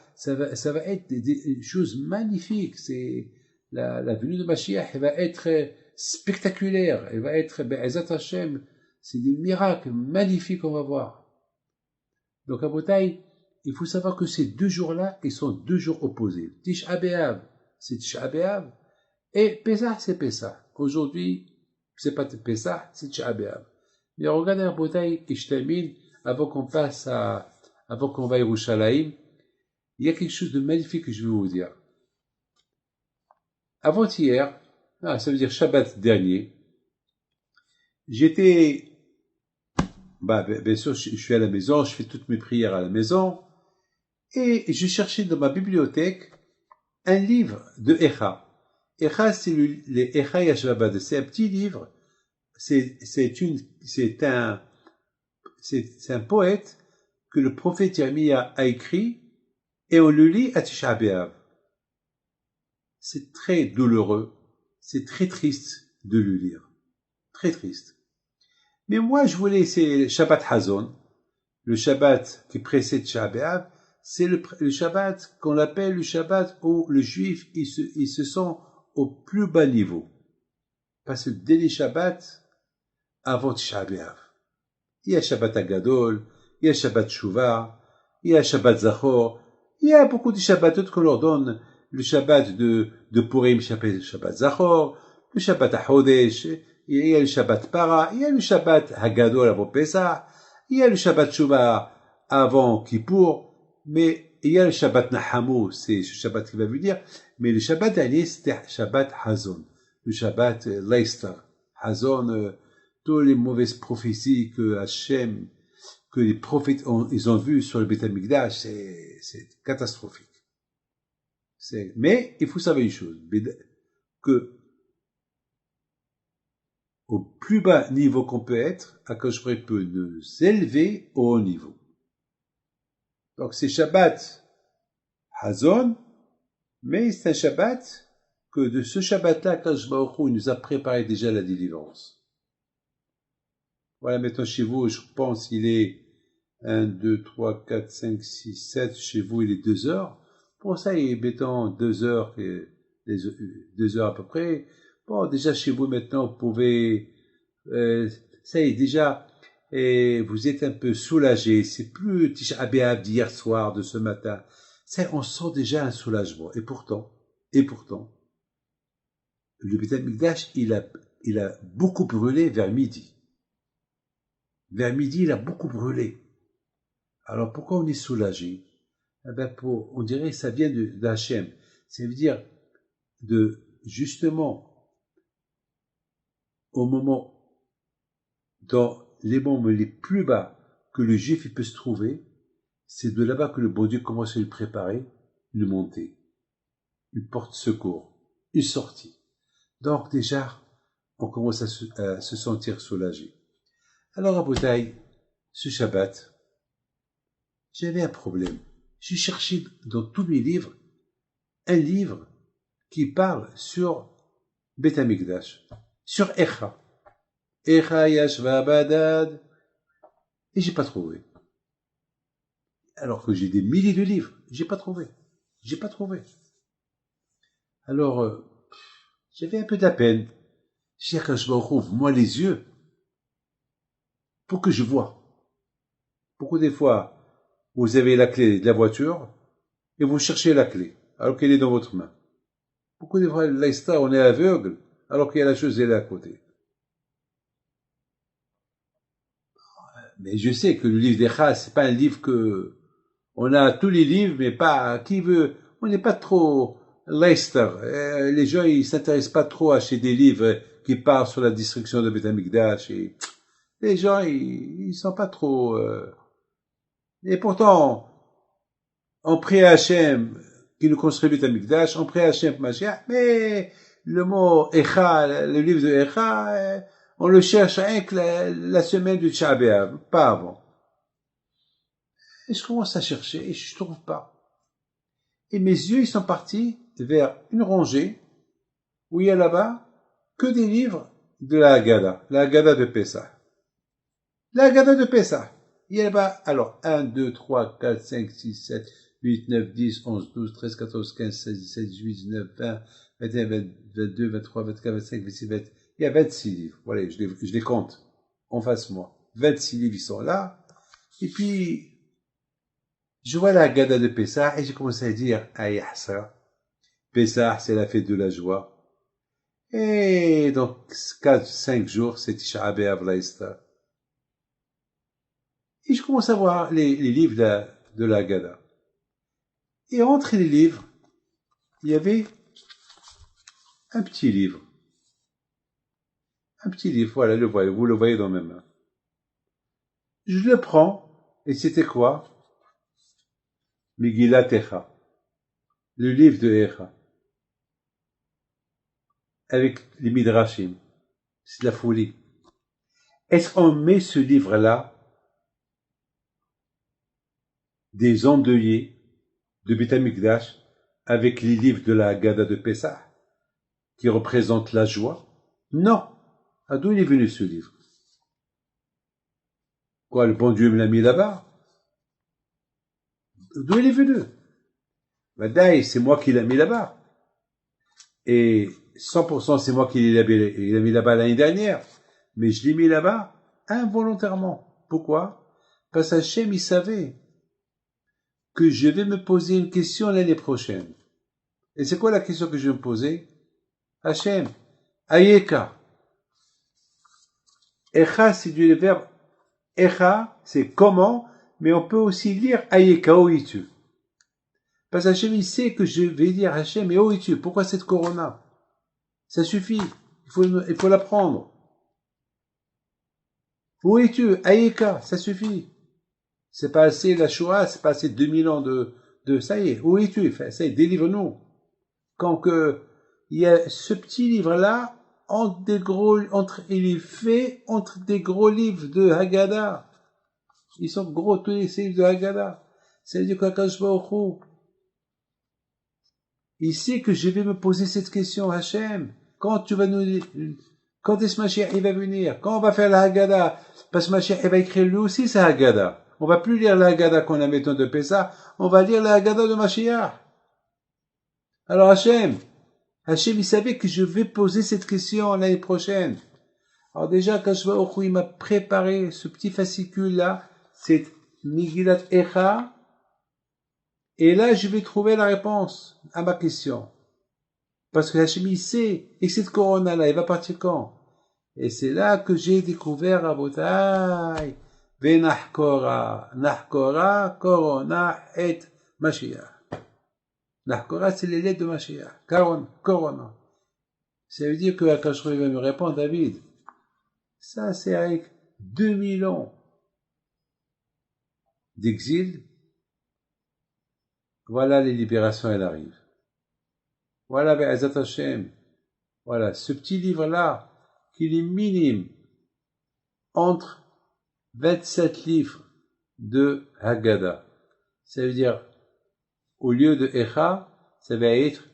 être des choses magnifiques. C'est, la venue de Mashiach, elle va être spectaculaire. Elle va être Be'ezat Hashem. C'est des miracles magnifiques qu'on va voir. Donc, à Botaï, il faut savoir que ces 2 jours-là, ils sont 2 jours opposés. Tisha B'Av, c'est Tisha B'Av. Et Pessah, c'est Pessah. Aujourd'hui, c'est pas Pessah, c'est Tisha B'Av. Mais regardez à Botaï, et je termine, avant qu'on va à Yerushalayim, il y a quelque chose de magnifique que je vais vous dire. Avant-hier, ça veut dire Shabbat dernier, bien sûr, je suis à la maison, je fais toutes mes prières à la maison, et je cherchais dans ma bibliothèque un livre de Echa. Echa, c'est les Echa Yashvabad. C'est un petit livre. C'est un poète que le prophète Yermia a écrit, et on le lit à Tisha B'Av. C'est très douloureux. C'est très triste de le lire. Très triste. Mais moi, je voulais, c'est Shabbat Hazon, le Shabbat qui précède Tisha B'Av, c'est le Shabbat qu'on appelle le Shabbat où le Juif, il se sent au plus bas niveau. Parce que dès les Shabbats, avant Tisha B'Av, il y a Shabbat Agadol, il y a Shabbat Shuvah, il y a Shabbat Zachor, il y a beaucoup de Shabbatot qu'on leur donne, le Shabbat de Purim, Shabbat Zachor, le Shabbat HaChodesh, il y a le Shabbat Para, il y a le Shabbat Hagadol avant Pesach, il y a le Shabbat Shuvah avant Kippour, mais il y a le Shabbat Nahamo, c'est ce Shabbat qui va venir, mais le Shabbat dernier, c'était Shabbat Hazon, le Shabbat Leicester. Hazon, toutes les mauvaises prophéties que Hachem, que les prophètes ils ont vues sur le Beth Amikdash, c'est catastrophique. Mais il faut savoir une chose, que au plus bas niveau qu'on peut être, Akadosh Baruch Hu peut nous élever au haut niveau. Donc c'est Shabbat Hazon, mais c'est un Shabbat que de ce Shabbat-là, Akadosh Baruch Hu nous a préparé déjà la délivrance. Voilà, maintenant chez vous, je pense il est 1, 2, 3, 4, 5, 6, 7, chez vous il est 2 heures. Pour ça, il est mettons 2 heures, 2 heures à peu près. Bon, déjà chez vous maintenant, vous pouvez, ça y est, déjà, vous êtes un peu soulagé. C'est plus Tisha B'Av d'hier soir, de ce matin. Ça, on sent déjà un soulagement. Et pourtant, le Beth Amikdash, il a beaucoup brûlé vers midi. Vers midi, il a beaucoup brûlé. Alors pourquoi on est soulagé? Eh ben on dirait que ça vient d'Hachem. Ça veut dire justement, au moment, dans les moments les plus bas que le juif il peut se trouver, c'est de là-bas que le bon Dieu commence à lui préparer une montée, une porte secours, une sortie. Donc déjà, on commence à se sentir soulagé. Alors à Boutaï, ce Shabbat, j'avais un problème. J'ai cherché dans tous mes livres un livre qui parle sur Beth Amikdash, sur Echa. Echa Yashva Badad. Et j'ai pas trouvé. Alors que j'ai des milliers de livres, j'ai pas trouvé. Alors, j'avais un peu de la peine. J'ai dit que je me retrouve, moi, les yeux, pour que je vois. Beaucoup des fois, vous avez la clé de la voiture, et vous cherchez la clé, alors qu'elle est dans votre main. Beaucoup de fois, là, on est aveugle, alors qu'il y a la chose, elle est à côté. Mais je sais que le livre d'Echa, c'est pas un livre que, on a tous les livres, mais pas, on n'est pas trop Leicester. Les gens, ils s'intéressent pas trop à acheter des livres qui parlent sur la destruction de Beth Amikdash. Et les gens, ils sont pas trop, et pourtant, on prie à Hachem qui nous construit Beth Amikdash, on prie à Hachem pour Mashiach, mais le mot Echa, le livre de Echa, on le cherche avec la semaine du Tisha B'Av, pas avant. Et je commence à chercher et je trouve pas. Et mes yeux, ils sont partis vers une rangée où il y a là-bas que des livres de la Haggadah de Pessah. La Haggadah de Pessah. Il y a là-bas, alors, 1, 2, 3, 4, 5, 6, 7, 8, 9, 10, 11, 12, 13, 14, 15, 16, 17, 18, 19, 20, 21, 22, 23, 24, 25, 26, 27. Il y a 26 livres. Voilà, je les compte en face de moi. 26 livres, ils sont là. Et puis, je vois la Haggadah de Pessah et j'ai commencé à dire, aïe, ça. Pessah, c'est la fête de la joie. Et donc, 4-5 jours, c'est Tisha B'Av Leicester. Et je commence à voir les livres de la Haggadah. Et entre les livres, il y avait un petit livre. Un petit livre, voilà, vous le voyez dans mes mains. Je le prends, et c'était quoi? Megillat Echa. Le livre de Echa. Avec les Midrashim. C'est de la folie. Est-ce qu'on met ce livre-là des endeuillés de Beth Amikdash avec les livres de la Haggadah de Pessah qui représentent la joie? Non. À d'où il est venu ce livre? Quoi, le bon Dieu me l'a mis là-bas? D'où il est venu? Vadaï, c'est moi qui l'ai mis là-bas. Et 100% c'est moi qui l'ai mis là-bas l'année dernière. Mais je l'ai mis là-bas involontairement. Pourquoi? Parce qu'Hachem, il savait que je vais me poser une question l'année prochaine. Et c'est quoi la question que je vais me poser? Hachem, Ayeka. Echa, c'est du verbe Echa, c'est comment, mais on peut aussi lire Ayeka Oitu. Parce qu'Hachem, il sait que je vais dire à Hachem, mais où es-tu? Pourquoi cette corona? Ça suffit. Il faut la prendre. Où es-tu? Aïeka, ça suffit. C'est pas assez la Shoah, c'est pas assez 2000 ans ça y est. Où es-tu? Ça y est, délivre-nous. Quand il y a ce petit livre-là, il est fait entre des gros livres de Haggadah. Ils sont gros, tous les livres de Haggadah. Ça veut dire qu'Akadosh Baruch Hu, il sait que je vais me poser cette question, Hachem. Quand est-ce que Mashiach il va venir? Quand on va faire la Haggadah? Parce que Mashiach il va écrire lui aussi sa Haggadah. On va plus lire la Haggadah qu'on a maintenant de Pessah, on va lire la Haggadah de Mashiach. Alors Hachem, il savait que je vais poser cette question l'année prochaine. Alors déjà, Akadosh Baruch Hu, il m'a préparé ce petit fascicule-là, c'est Megillat Echa, et là, je vais trouver la réponse à ma question. Parce que Hachem, il sait, et cette corona-là, elle va partir quand? Et c'est là que j'ai découvert Rabotai, Nahkora, Corona et Mashiach. Nahkora, c'est les lettres de Mashiach. Corona. Ça veut dire que Akadosh Baruch Hu va me répondre, David. Ça, c'est avec 2000 ans d'exil. Voilà, les libérations, elles arrivent. Voilà, Be'ezat Hashem. Voilà, ce petit livre-là, qu'il est minime entre 27 livres de Haggadah. Ça veut dire, au lieu de Echa, ça va être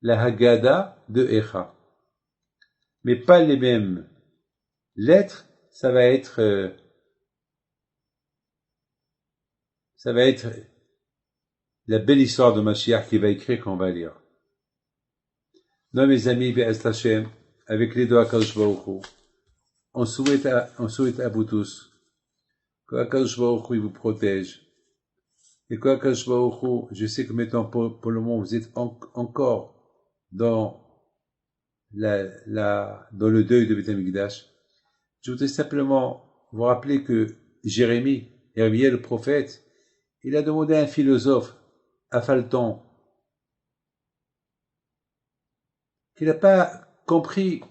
la Haggadah de Echa. Mais pas les mêmes lettres, ça va être la belle histoire de Mashiach qui va écrire qu'on va lire. Non, mes amis, Be'ez Hashem, avec les deux Akadosh Baruch Hu, on souhaite à vous tous que Akadosh Baruch Hu il vous protège. Et que Akadosh Baruch Hu, je sais que maintenant, pour le moment, vous êtes encore dans dans le deuil de Beth Amikdash. Je voudrais simplement vous rappeler que Jérémie, le prophète, il a demandé à un philosophe, à Phalton, qu'il n'a pas compris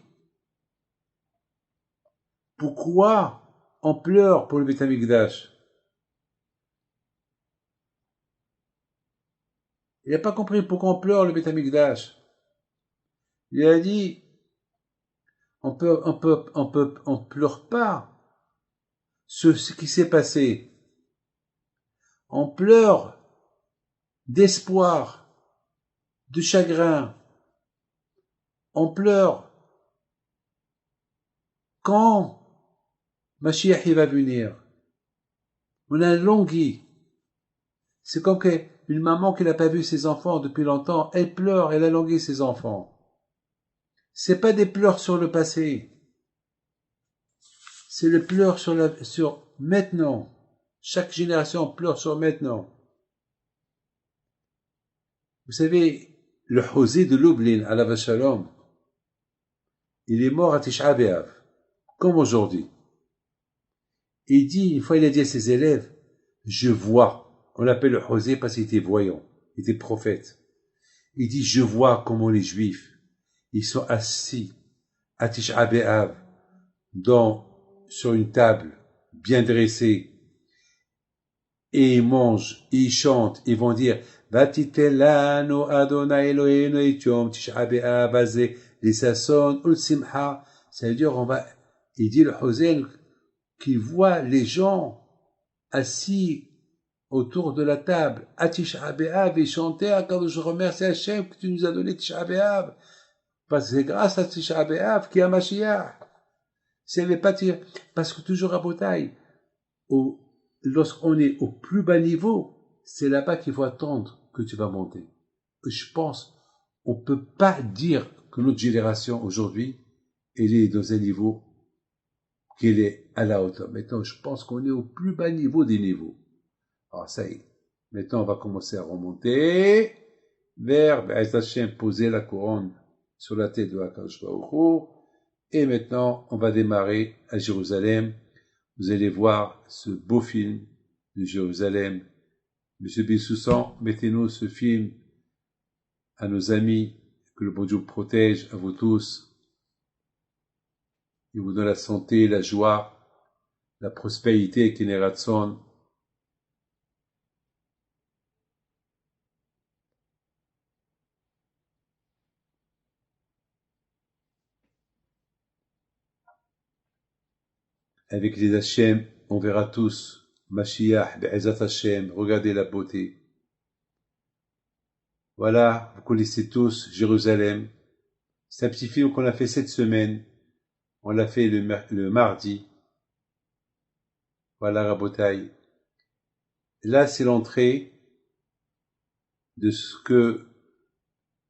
pourquoi on pleure pour le Beth Amikdash. Il n'a pas compris pourquoi on pleure le Beth Amikdash. Il a dit, on pleure pas ce qui s'est passé. On pleure d'espoir, de chagrin. On pleure quand Mashiach va venir. On a langui. C'est comme une maman qui n'a pas vu ses enfants depuis longtemps, elle pleure, elle a langui ses enfants. C'est pas des pleurs sur le passé. C'est le pleur sur maintenant. Chaque génération pleure sur maintenant. Vous savez, le José de Lublin, alav shalom, il est mort à Tisha B'Av, comme aujourd'hui. Une fois il a dit à ses élèves, je vois. On l'appelle le José parce qu'il était voyant, il était prophète. Il dit, je vois comment les Juifs, ils sont assis à Tisha B'Av, sur une table bien dressée, et ils mangent, ils chantent, ils vont dire, Vatitelanu Adonai Eloheinu et Yom Tisha B'Av Azeh l'Isasson ul Simcha. Ça veut dire, il dit le José qu'il voit les gens assis autour de la table à Tisha B'Av et chanter, quand je remercie Hachem que tu nous as donné Tisha B'Av. Parce que c'est grâce à Tisha B'Av qu'il y a Mashiach. Parce que toujours à Botaï, lorsqu'on est au plus bas niveau, c'est là-bas qu'il faut attendre que tu vas monter. Je pense, on peut pas dire que notre génération aujourd'hui, elle est dans un niveau qu'elle est à la hauteur. Maintenant, je pense qu'on est au plus bas niveau des niveaux. Alors, ça y est. Maintenant, on va commencer à remonter vers, poser la couronne sur la tête de Akadosh Baruch Hu. Et maintenant, on va démarrer à Jérusalem. Vous allez voir ce beau film de Jérusalem Monsieur Bissoussan, mettez-nous ce film à nos amis, que le bon Dieu vous protège, à vous tous. Il vous donne la santé, la joie, la prospérité, Keneratson. Avec les Hachem, on verra tous Mashiach, Be'ezat Hachem, regardez la beauté. Voilà, vous connaissez tous Jérusalem. C'est un petit film qu'on a fait cette semaine. On l'a fait le mardi. Voilà, Rabotaï. Là, c'est l'entrée de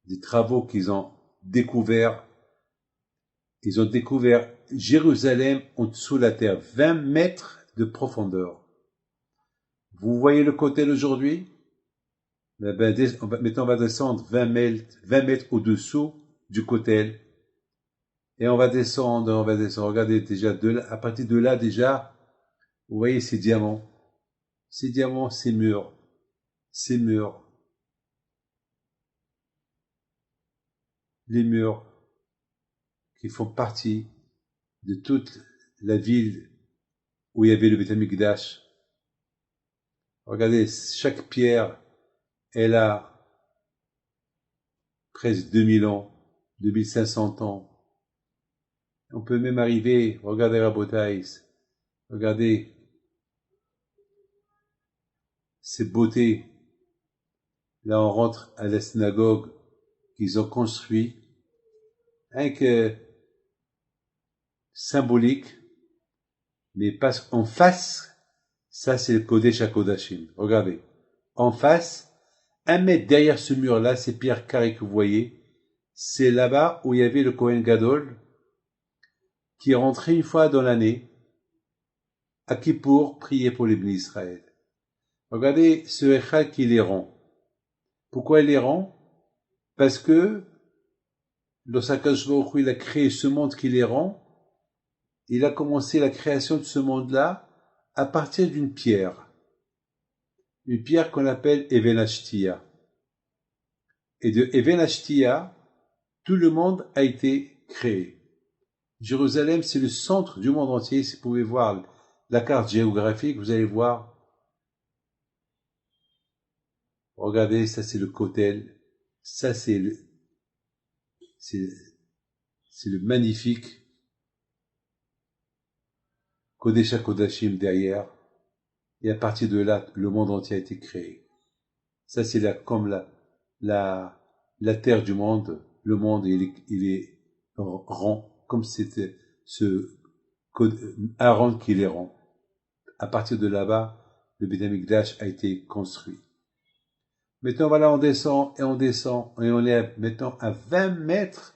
des travaux qu'ils ont découvert. Ils ont découvert Jérusalem en dessous de la terre, 20 mètres de profondeur. Vous voyez le côté aujourd'hui? Maintenant, on va descendre 20 mètres au-dessous du côté. Et on va descendre. Regardez déjà, à partir de là, déjà, vous voyez ces diamants. Ces diamants, ces murs. Les murs qui font partie de toute la ville où il y avait le Beth Amikdash. Regardez, chaque pierre, elle a presque 2000 ans, 2500 ans. On peut même arriver, regardez Rabotaïs, regardez ces beautés. Là, on rentre à la synagogue qu'ils ont construit, avec symbolique, mais passe en face, ça c'est le Kodesh HaKodashim. Regardez, en face, 1 mètre derrière ce mur-là, ces pierres carrées que vous voyez, c'est là-bas où il y avait le Kohen Gadol, qui est rentré une fois dans l'année, à Kippour, prier pour les bénis Israël. Regardez ce Echad qui les rend. Pourquoi il les rend? Parce que lorsqu'Akadosh Baruch Hu, il a créé ce monde qui les rend, il a commencé la création de ce monde-là à partir d'une pierre. Une pierre qu'on appelle Even Ashtia. Et de Even Ashtia, tout le monde a été créé. Jérusalem, c'est le centre du monde entier. Si vous pouvez voir la carte géographique, vous allez voir. Regardez, ça c'est le Kotel. Ça c'est le magnifique Kodesh HaKodashim derrière. Et à partir de là, le monde entier a été créé. Ça c'est comme la terre du monde. Le monde, il est rond, comme c'était Aaron qui les rend. À partir de là-bas, le Beth Amikdash a été construit. Maintenant, voilà, on descend, et on est maintenant à 20 mètres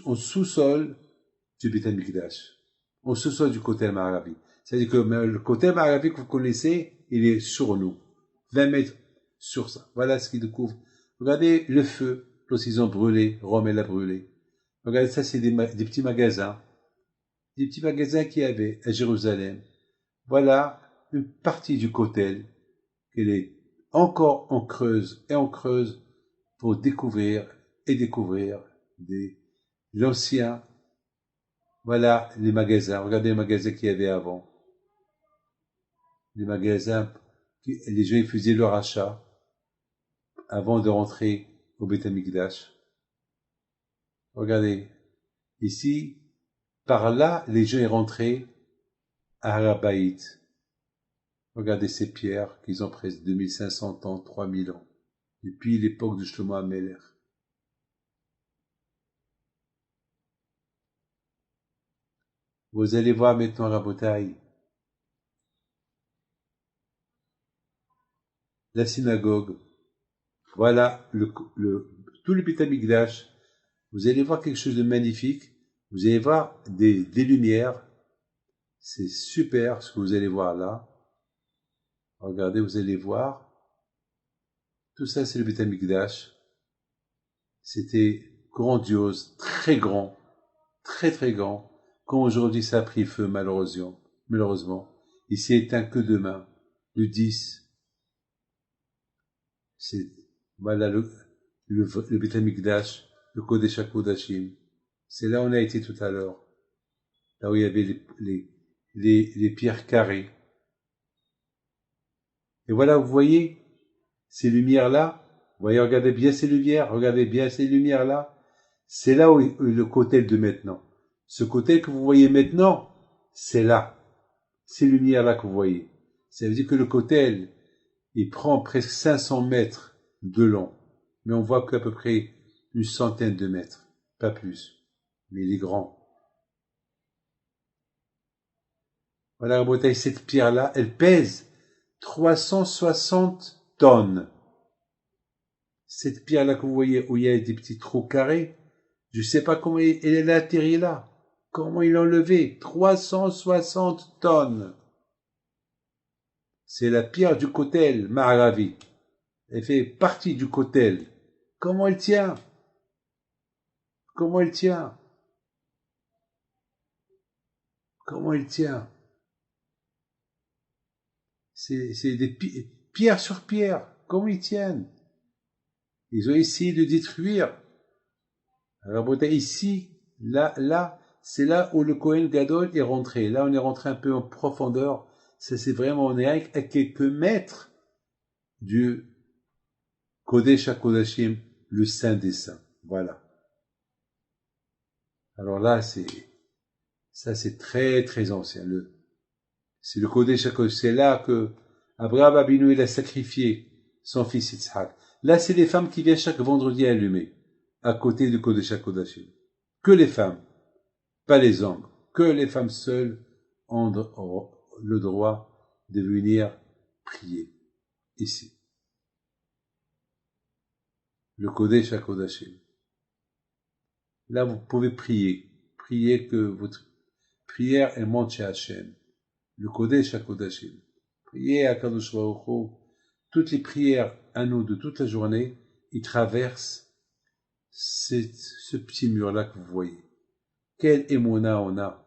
au sous-sol du Beth Amikdash, au sous-sol du Kotel Ma'aravi. C'est-à-dire que le Kotel Ma'aravi que vous connaissez, il est sur nous. 20 mètres sur ça. Voilà ce qu'ils découvrent. Regardez le feu, lorsqu'ils ont brûlé, Rome elle a brûlé. Regardez, ça c'est des petits magasins. Des petits magasins qu'il y avait à Jérusalem. Voilà une partie du Kotel. Elle est encore en creuse pour découvrir l'ancien. Voilà les magasins. Regardez les magasins qu'il y avait avant. Les magasins, les gens ils faisaient leur achat avant de rentrer au Beth Amikdash. Regardez. Ici, par là, les gens sont rentrés à Harabaït. Regardez ces pierres qu'ils ont presque 2500 ans, 3000 ans, depuis l'époque de Shlomo HaMelech. Vous allez voir maintenant Rabotaï, la synagogue. Voilà tout le Beth Amikdash. Vous allez voir quelque chose de magnifique. Vous allez voir des lumières. C'est super ce que vous allez voir là. Regardez, vous allez voir. Tout ça, c'est le Beth Amikdash. C'était grandiose, très grand, très très grand. Comme aujourd'hui, ça a pris feu, malheureusement. Il s'est éteint que demain. le 10, c'est, voilà, le Beth Amikdash, le Kodesh HaKodashim. C'est là où on a été tout à l'heure. Là où il y avait les pierres carrées. Et voilà, vous voyez, ces lumières-là, vous voyez, regardez bien ces lumières-là. C'est là où le cotel de maintenant. Ce cotel que vous voyez maintenant, c'est là. Ces lumières-là que vous voyez. Ça veut dire que le cotel, il prend presque 500 mètres de long. Mais on voit qu'à peu près une centaine de mètres. Pas plus. Mais il est grand. Voilà, Rabotai, cette pierre-là, elle pèse 360 tonnes. Cette pierre-là que vous voyez où il y a des petits trous carrés, je sais pas comment elle a atterri là. Comment il l'a enlevé? 360 tonnes. C'est la pierre du Kotel Ma'aravi. Elle fait partie du Kotel. Comment elle tient? Comment elle tient? Comment elle tient? C'est des pierre sur pierre. Comment ils tiennent? Ils ont essayé de détruire. Alors, ici, là, c'est là où le Kohen Gadol est rentré. Là, on est rentré un peu en profondeur. Ça, c'est vraiment, on est à quelques mètres du Kodesh HaKodashim, le Saint des Saints. Voilà. Alors là, c'est très, très ancien. C'est le Kodesh HaKodashim. C'est là que Abraham Abinu, il a sacrifié son fils Yitzhak. Là, c'est les femmes qui viennent chaque vendredi allumer, à côté du Kodesh HaKodashim. Que les femmes, pas les hommes. Que les femmes seules ont le droit de venir prier ici. Le Kodesh HaKodashim. Là, vous pouvez prier. Priez que votre prière elle monte chez Hachem. Le Kodesh HaKodashim. Priez à Kadosh Baruch Hu. Toutes les prières à nous de toute la journée, ils traversent ce petit mur-là que vous voyez. Quel émona on a.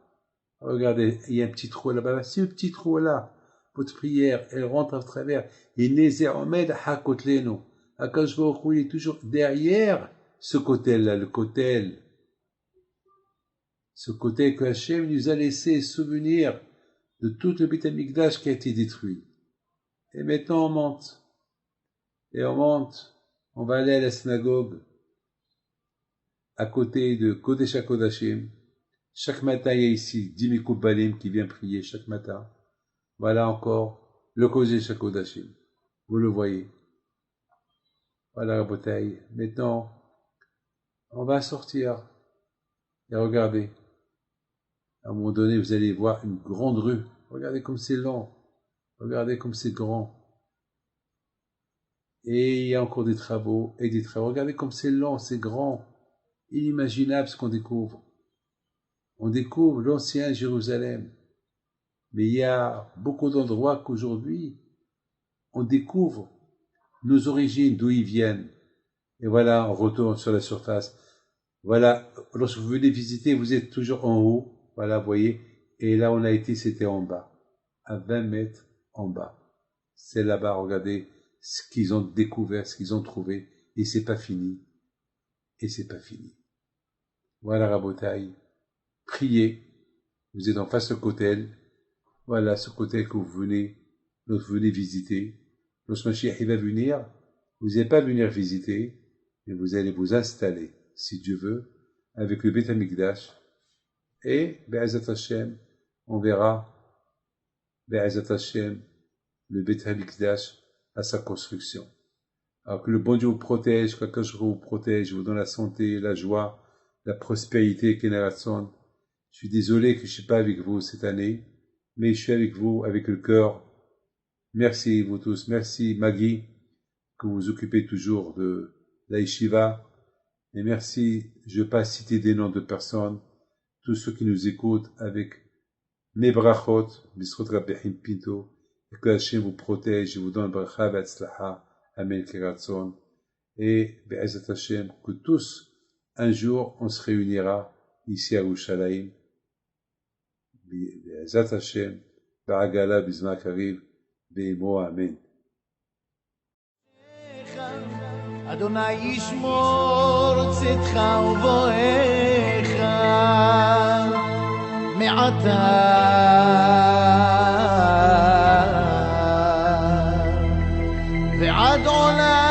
Regardez, il y a un petit trou là-bas. Ce petit trou-là, votre prière, elle rentre à travers. Et Nézer Omed HaKotlenu. Akadosh Baruch Hu, il est toujours derrière ce cotel-là, le cotel. Ce cotel que Hachem nous a laissé souvenir de tout le Beth Amikdash qui a été détruit. Et maintenant on monte. Et on monte. On va aller à la synagogue à côté de Kodesh HaKodashim. Chaque matin, il y a ici 10 Mikoubalim qui vient prier chaque matin. Voilà encore le Kodesh HaKodashim. Vous le voyez. Voilà la bouteille. Maintenant, on va sortir et regardez. À un moment donné, vous allez voir une grande rue. Regardez comme c'est long. Regardez comme c'est grand. Et il y a encore des travaux et des travaux. Regardez comme c'est long, c'est grand. Inimaginable ce qu'on découvre. On découvre l'ancien Jérusalem. Mais il y a beaucoup d'endroits qu'aujourd'hui, on découvre nos origines, d'où ils viennent. Et voilà, on retourne sur la surface. Voilà, lorsque vous venez visiter, vous êtes toujours en haut. Voilà, vous voyez. Et là, on a été, c'était en bas. À 20 mètres en bas. C'est là-bas, regardez ce qu'ils ont découvert, ce qu'ils ont trouvé. Et c'est pas fini. Et c'est pas fini. Voilà, Rabotaï. Priez. Vous êtes en face au cotel. Voilà, ce cotel que vous venez visiter. Lorsque Mashiach va venir, vous n'allez pas venir visiter, mais vous allez vous installer, si Dieu veut, avec le Beth Amikdash. Et, Be'ezat Hashem, on verra, Be'ezat Hashem, le Beth Amikdash à sa construction. Alors que le bon Dieu vous protège, que je vous protège, vous donne la santé, la joie, la prospérité, Keneratson. Je suis désolé que je ne suis pas avec vous cette année, mais je suis avec vous, avec le cœur. Merci vous tous. Merci Maggie, que vous occupez toujours de la yeshiva. Et merci, je ne vais pas citer des noms de personnes, tous ceux qui nous écoutent avec mes brachot, Bisrot Rabbi Pinto, et que Hachem vous protège et vous donne bracha v'atzlaha, Amen Keratson. Et Be'ezat Hashem, que tous, un jour, on se réunira ici à Yerushalayim. Be'ezat Hashem, Ba'agala, Bisma Kariv, באמו אמן. אדוני ישמור צאתך ובואך מעתה ועד עולם